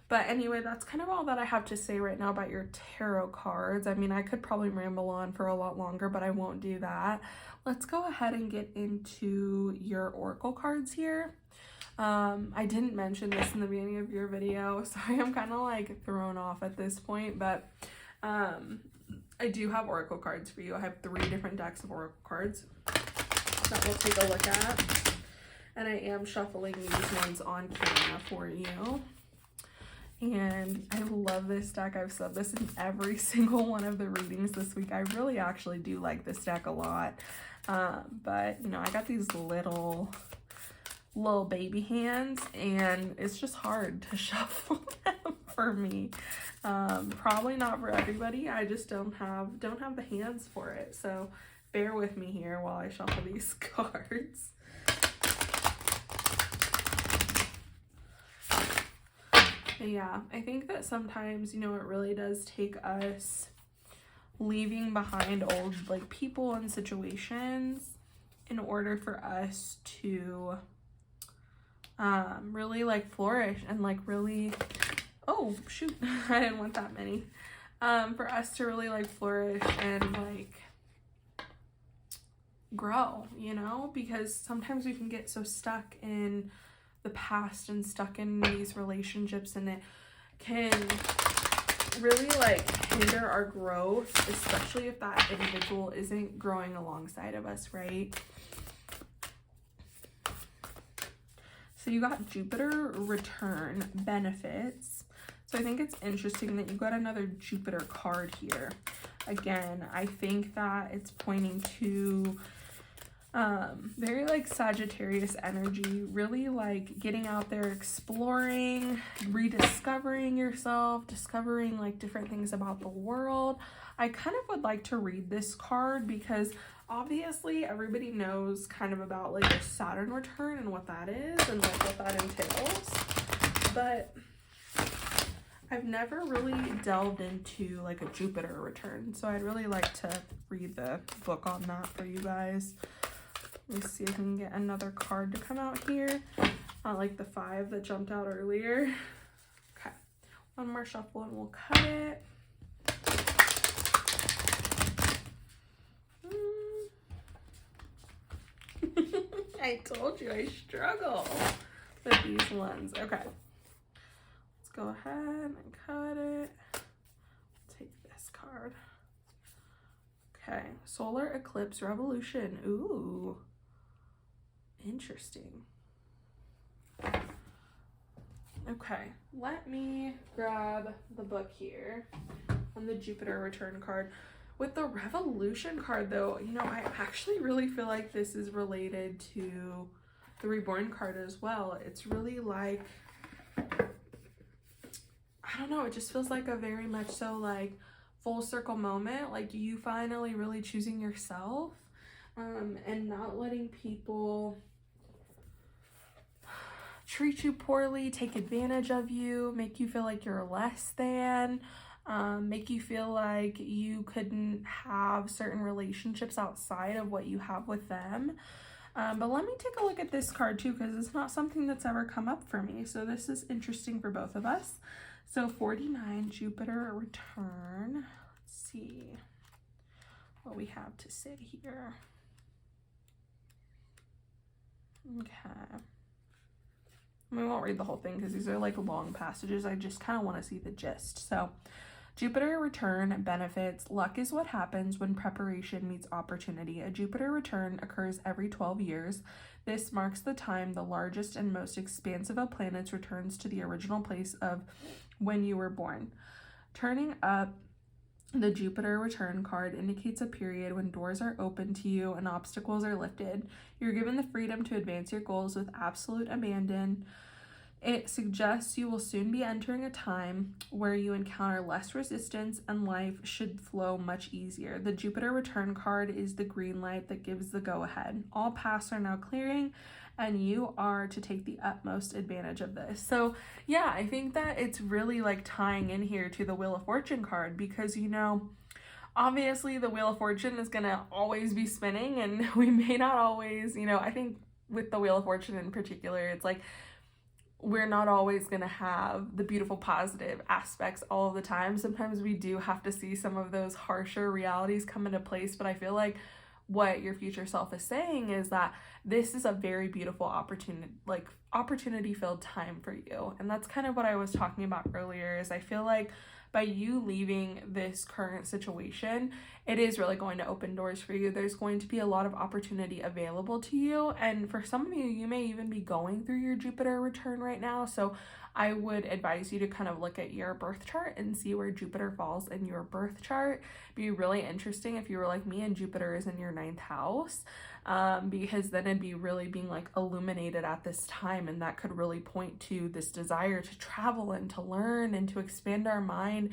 But anyway, that's kind of all that I have to say right now about your tarot cards. I mean, I could probably ramble on for a lot longer, but I won't do that. Let's go ahead and get into your oracle cards here. I didn't mention this in the beginning of your video. Sorry, I'm kind of like thrown off at this point, but I do have oracle cards for you. I have 3 different decks of oracle cards that we'll take a look at. And I am shuffling these ones on camera for you. And I love this deck. I've said this in every single one of the readings this week. I really actually do like this deck a lot. But, you know, I got these little baby hands, and it's just hard to shuffle them for me. Probably not for everybody. I just don't have the hands for it. So bear with me here while I shuffle these cards. Yeah, I think that sometimes, you know, it really does take us leaving behind old like people and situations in order for us to really like flourish and like really, oh shoot, I didn't want that many, for us to really like flourish and like grow, you know, because sometimes we can get so stuck in the past and stuck in these relationships, and it can really like hinder our growth, especially if that individual isn't growing alongside of us, right? So you got Jupiter return benefits. So I think it's interesting that you got another Jupiter card here. Again, I think that it's pointing to very like Sagittarius energy, really like getting out there, exploring, rediscovering yourself, discovering like different things about the world. I kind of would like to read this card because obviously everybody knows kind of about like a Saturn return and what that is and like what that entails, but I've never really delved into like a Jupiter return, so I'd really like to read the book on that for you guys. Let me see if I can get another card to come out here. Like the 5 that jumped out earlier. Okay, one more shuffle and we'll cut it. I told you I struggle with these ones. Okay, let's go ahead and cut it. Take this card. Okay, solar eclipse revolution. Ooh, interesting. Okay, let me grab the book here on the Jupiter return card. With the revolution card though, you know, I actually really feel like this is related to the reborn card as well. It's really like, I don't know, it just feels like a very much so like full circle moment, like you finally really choosing yourself, and not letting people treat you poorly, take advantage of you, make you feel like you're less than, make you feel like you couldn't have certain relationships outside of what you have with them. But let me take a look at this card too, because it's not something that's ever come up for me. So this is interesting for both of us. So 49, Jupiter return. Let's see what we have to say here. Okay. We won't read the whole thing because these are like long passages. I just kind of want to see the gist. So Jupiter return benefits. Luck is what happens when preparation meets opportunity. A Jupiter return occurs every 12 years. This marks the time the largest and most expansive of planets returns to the original place of when you were born. Turning up the Jupiter return card indicates a period when doors are open to you and obstacles are lifted. You're given the freedom to advance your goals with absolute abandon. It suggests you will soon be entering a time where you encounter less resistance and life should flow much easier. The Jupiter return card is the green light that gives the go-ahead. All paths are now clearing and you are to take the utmost advantage of this. So yeah, I think that it's really like tying in here to the Wheel of Fortune card because, you know, obviously the Wheel of Fortune is going to always be spinning and we may not always, you know, I think with the Wheel of Fortune in particular, it's like we're not always going to have the beautiful positive aspects all the time. Sometimes we do have to see some of those harsher realities come into place, but I feel like what your future self is saying is that this is a very beautiful opportunity filled time for you. And that's kind of what I was talking about earlier, is I feel like by you leaving this current situation, it is really going to open doors for you. There's going to be a lot of opportunity available to you. And for some of you, you may even be going through your Jupiter return right now. So I would advise you to kind of look at your birth chart and see where Jupiter falls in your birth chart. Be really interesting if you were like me and Jupiter is in your 9th house, because then it'd be really being like illuminated at this time, and that could really point to this desire to travel and to learn and to expand our mind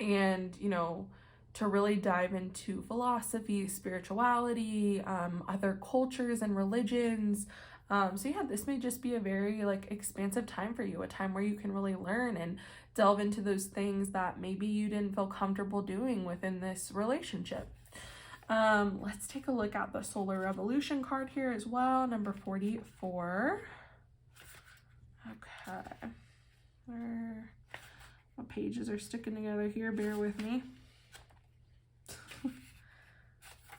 and, you know, to really dive into philosophy, spirituality, other cultures and religions. So yeah, this may just be a very like expansive time for you, a time where you can really learn and delve into those things that maybe you didn't feel comfortable doing within this relationship. Let's take a look at the Solar Revolution card here as well, number 44. Okay. My pages are sticking together here, bear with me.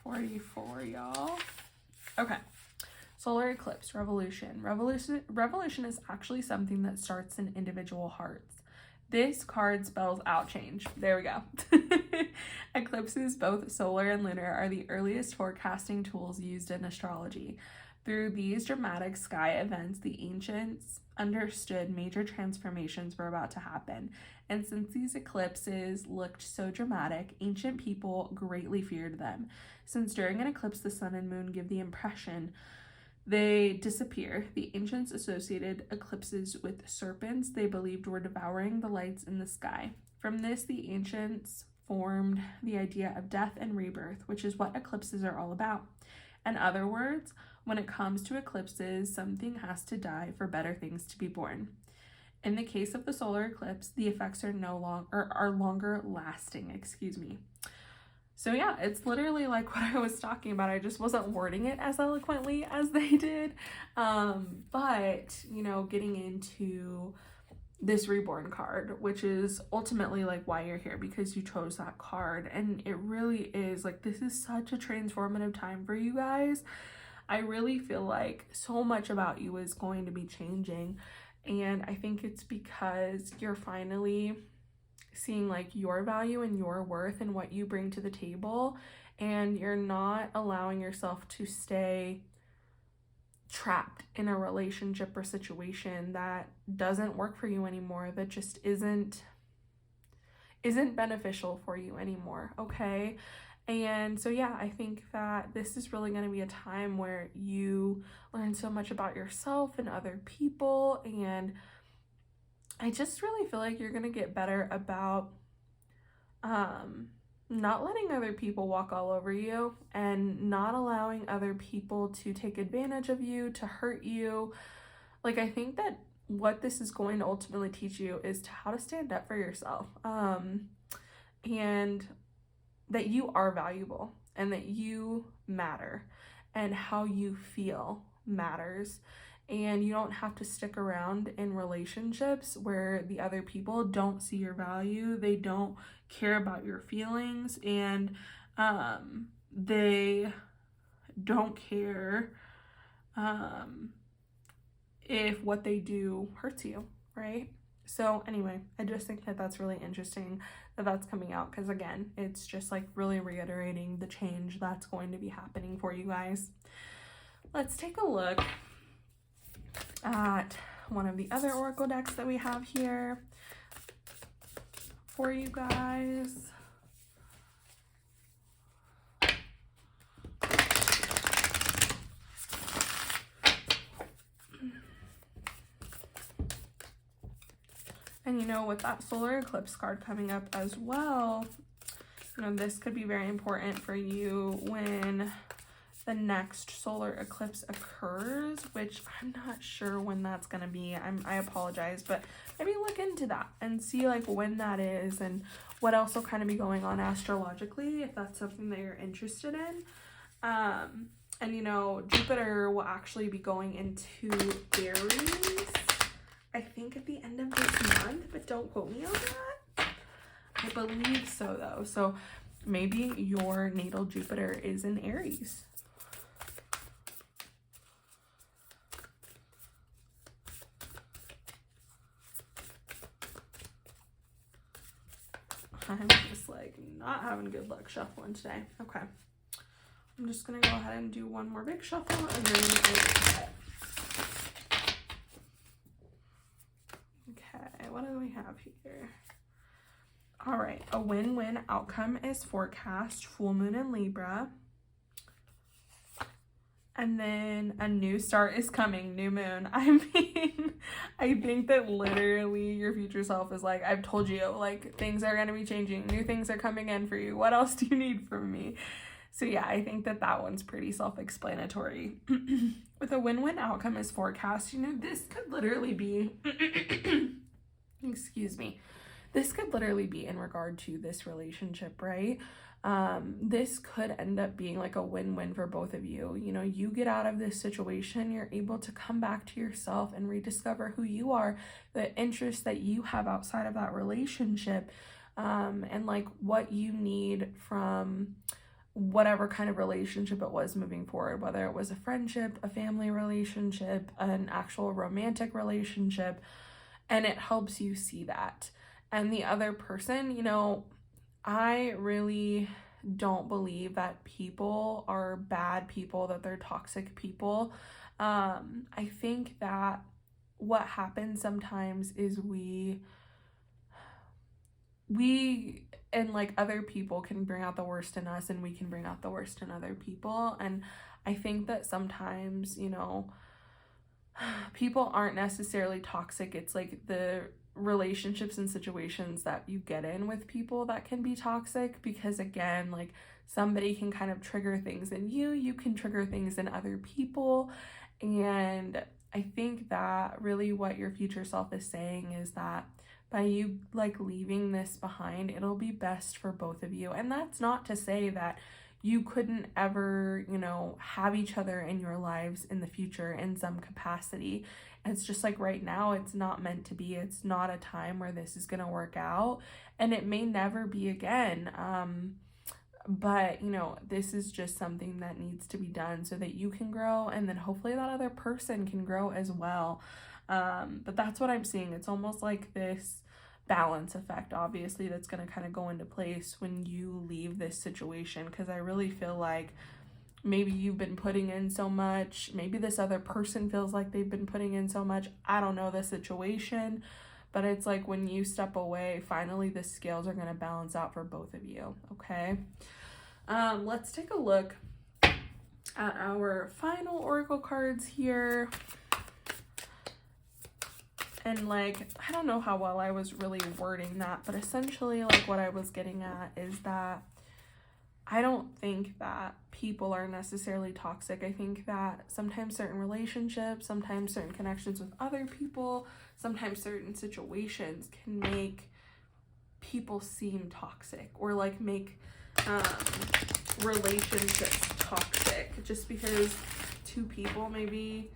44, y'all. Okay. Solar eclipse, revolution. Revolution is actually something that starts in individual hearts. This card spells out change. There we go. Eclipses, both solar and lunar, are the earliest forecasting tools used in astrology. Through these dramatic sky events, the ancients understood major transformations were about to happen. And since these eclipses looked so dramatic, ancient people greatly feared them. Since during an eclipse, the sun and moon give the impression they disappear. The ancients associated eclipses with serpents they believed were devouring the lights in the sky. From this, the ancients formed the idea of death and rebirth, which is what eclipses are all about. In other words, when it comes to eclipses, something has to die for better things to be born. In the case of the solar eclipse, the effects are longer lasting, So yeah, it's literally like what I was talking about. I just wasn't wording it as eloquently as they did. But, you know, getting into this reborn card, which is ultimately like why you're here, because you chose that card. And it really is like, this is such a transformative time for you guys. I really feel like so much about you is going to be changing. And I think it's because you're finally seeing like your value and your worth and what you bring to the table, and you're not allowing yourself to stay trapped in a relationship or situation that doesn't work for you anymore, that just isn't beneficial for you anymore, okay? And so yeah, I think that this is really going to be a time where you learn so much about yourself and other people, and I just really feel like you're going to get better about not letting other people walk all over you and not allowing other people to take advantage of you, to hurt you. Like, I think that what this is going to ultimately teach you is how to stand up for yourself, and that you are valuable and that you matter and how you feel matters. And you don't have to stick around in relationships where the other people don't see your value, they don't care about your feelings, and they don't care if what they do hurts you, right? So anyway, I just think that that's really interesting that that's coming out, because again, it's just like really reiterating the change that's going to be happening for you guys. Let's take a look at one of the other oracle decks that we have here for you guys. And you know, with that solar eclipse card coming up as well, you know, this could be very important for you when the next solar eclipse occurs, which I'm not sure when that's going to be. I apologize, but maybe look into that and see like when that is and what else will kind of be going on astrologically, if that's something that you're interested in. And you know, Jupiter will actually be going into Aries, I think at the end of this month, but don't quote me on that. I believe so though. So maybe your natal Jupiter is in Aries. I'm just like not having good luck shuffling today. Okay. I'm just going to go ahead and do one more big shuffle and then okay, what do we have here? All right, a win-win outcome is forecast, full moon in Libra. And then a new start is coming, new moon. I mean, I think that literally your future self is like, I've told you, like, things are going to be changing. New things are coming in for you. What else do you need from me? So yeah, I think that that one's pretty self-explanatory. With a win-win outcome is forecast, you know, this could literally be, excuse me, this could literally be in regard to this relationship, right? This could end up being like a win-win for both of you. You know, you get out of this situation, you're able to come back to yourself and rediscover who you are, the interests that you have outside of that relationship, and like what you need from whatever kind of relationship it was moving forward, whether it was a friendship, a family relationship, an actual romantic relationship, and it helps you see that. And the other person, you know, I really don't believe that people are bad people, that they're toxic people. I think that what happens sometimes is we and like other people can bring out the worst in us, and we can bring out the worst in other people. And I think that sometimes, you know, people aren't necessarily toxic. It's like the relationships and situations that you get in with people that can be toxic, because again, like somebody can kind of trigger things in you, you can trigger things in other people. And I think that really what your future self is saying is that by you like leaving this behind, it'll be best for both of you. And that's not to say that you couldn't ever, you know, have each other in your lives in the future in some capacity. It's just like right now, it's not meant to be. It's not a time where this is going to work out, and it may never be again. But, you know, this is just something that needs to be done so that you can grow, and then hopefully that other person can grow as well. But that's what I'm seeing. It's almost like this balance effect, obviously, that's going to kind of go into place when you leave this situation, because I really feel like maybe you've been putting in so much, maybe this other person feels like they've been putting in so much. I don't know the situation, but it's like when you step away, finally the scales are going to balance out for both of you. Okay, let's take a look at our final oracle cards here. And like, I don't know how well I was really wording that, but essentially like what I was getting at is that I don't think that people are necessarily toxic. I think that sometimes certain relationships, sometimes certain connections with other people, sometimes certain situations can make people seem toxic, or like make relationships toxic, just because two people maybe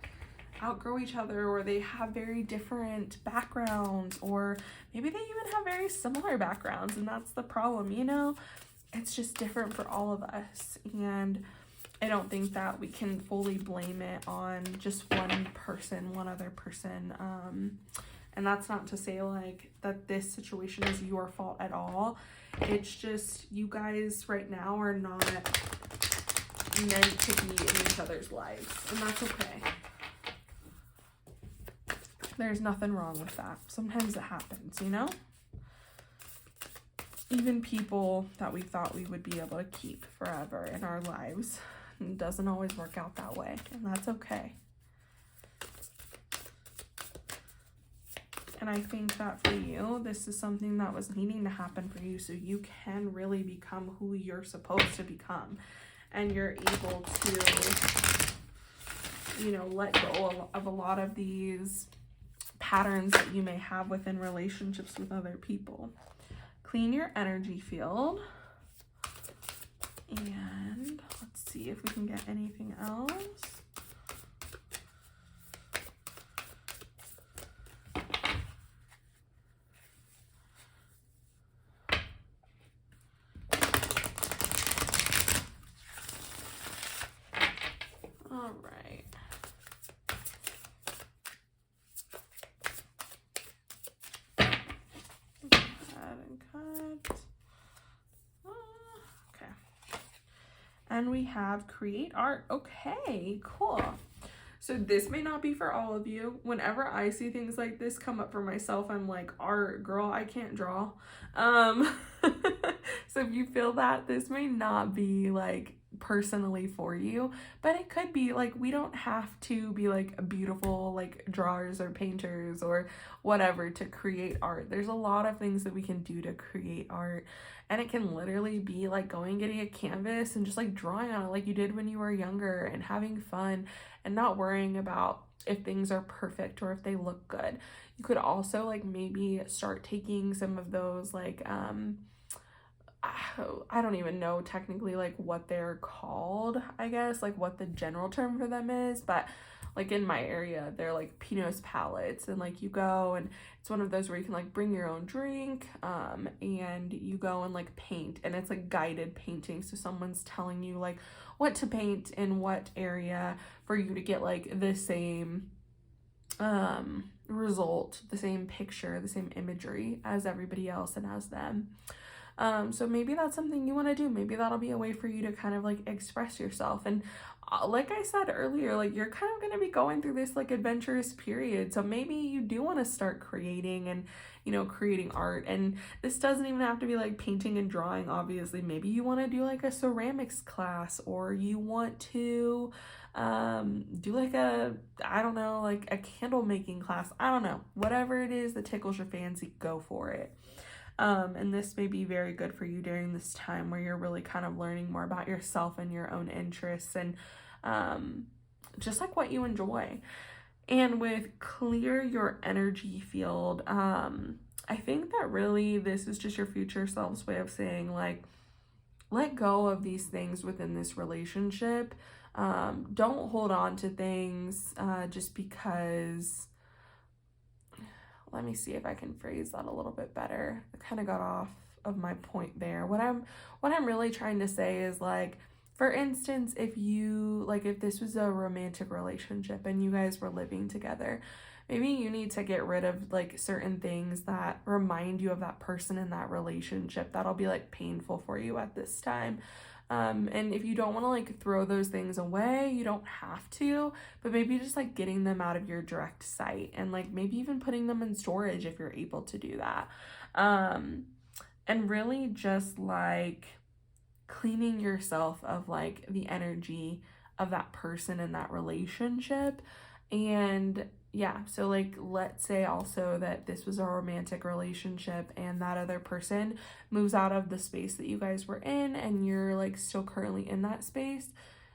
outgrow each other, or they have very different backgrounds, or maybe they even have very similar backgrounds, and that's the problem, you know? It's just different for all of us, and I don't think that we can fully blame it on just one person, one other person. And that's not to say like that this situation is your fault at all. It's just you guys right now are not meant to be in each other's lives, and that's okay. There's nothing wrong with that. Sometimes it happens, you know? Even people that we thought we would be able to keep forever in our lives, it doesn't always work out that way, and that's okay. And I think that for you, this is something that was needing to happen for you, so you can really become who you're supposed to become, and you're able to, you know, let go of a lot of these patterns that you may have within relationships with other people. Clean your energy field. And let's see if we can get anything else. All right. Okay. And we have create art. Okay, cool. So this may not be for all of you. Whenever I see things like this come up for myself, I'm like, art, girl, I can't draw. So if you feel that, this may not be like personally for you, but it could be. Like, we don't have to be like beautiful like drawers or painters or whatever to create art. There's a lot of things that we can do to create art, and it can literally be like going, getting a canvas and just like drawing on it like you did when you were younger, and having fun and not worrying about if things are perfect or if they look good. You could also like maybe start taking some of those like I don't even know technically like what they're called, I guess, like what the general term for them is, but like in my area, they're like Pinot's palettes, and like you go and it's one of those where you can like bring your own drink, and you go and like paint, and it's like guided painting. So someone's telling you like what to paint in what area for you to get like the same result, the same picture, the same imagery as everybody else and as them. So maybe that's something you want to do. Maybe that'll be a way for you to kind of like express yourself. And like I said earlier, like you're kind of going to be going through this like adventurous period. So maybe you do want to start creating and, you know, creating art. And this doesn't even have to be like painting and drawing, obviously. Maybe you want to do like a ceramics class, or you want to do like a, I don't know, like a candle making class. I don't know, whatever it is that tickles your fancy, go for it. And this may be very good for you during this time where you're really kind of learning more about yourself and your own interests, and just like what you enjoy. And with clear your energy field, I think that really this is just your future self's way of saying like, let go of these things within this relationship. Don't hold on to things just because, let me see if I can phrase that a little bit better. I kind of got off of my point there. What I'm really trying to say is like, for instance, if this was a romantic relationship and you guys were living together, maybe you need to get rid of like certain things that remind you of that person in that relationship that'll be like painful for you at this time. And if you don't want to like throw those things away, you don't have to, but maybe just like getting them out of your direct sight, and like maybe even putting them in storage if you're able to do that. And really just like cleaning yourself of like the energy of that person in that relationship. And yeah, so like let's say also that this was a romantic relationship and that other person moves out of the space that you guys were in and you're like still currently in that space.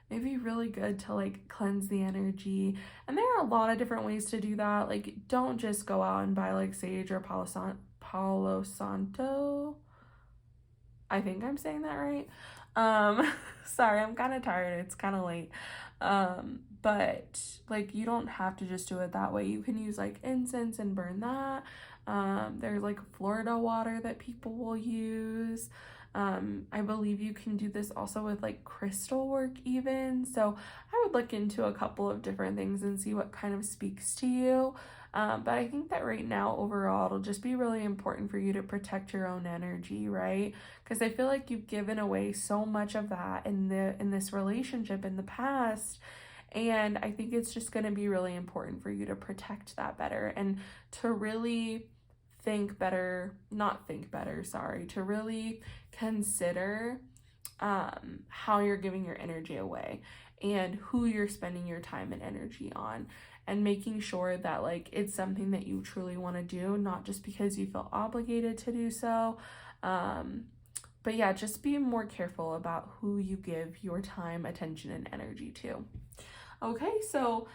It'd be really good to like cleanse the energy. And there are a lot of different ways to do that. Like don't just go out and buy like sage or Palo Santo. I think I'm saying that right. Sorry, I'm kind of tired. It's kind of late. But like you don't have to just do it that way. You can use like incense and burn that. There's like Florida water that people will use. I believe you can do this also with like crystal work even. So I would look into a couple of different things and see what kind of speaks to you. But I think that right now, overall, it'll just be really important for you to protect your own energy, right? Because I feel like you've given away so much of that in this relationship in the past. And I think it's just going to be really important for you to protect that better and to really to really consider how you're giving your energy away and who you're spending your time and energy on, and making sure that like it's something that you truly want to do, not just because you feel obligated to do so. But yeah, just be more careful about who you give your time, attention, and energy to. Okay, so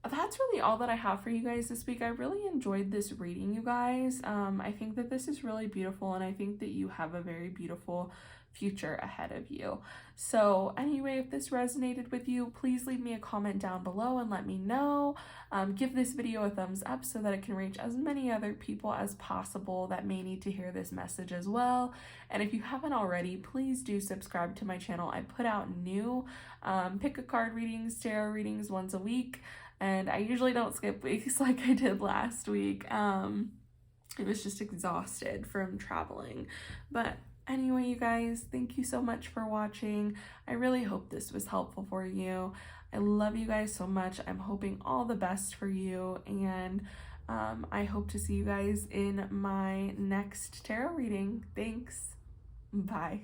that's really all that I have for you guys this week. I really enjoyed this reading, you guys. I think that this is really beautiful, and I think that you have a very beautiful future ahead of you. So anyway, if this resonated with you, please leave me a comment down below and let me know. Give this video a thumbs up so that it can reach as many other people as possible that may need to hear this message as well. And if you haven't already, please do subscribe to my channel. I put out new pick a card readings, tarot readings once a week, and I usually don't skip weeks like I did last week. I was just exhausted from traveling. But anyway, you guys, thank you so much for watching. I really hope this was helpful for you. I love you guys so much. I'm hoping all the best for you, and I hope to see you guys in my next tarot reading. Thanks. Bye.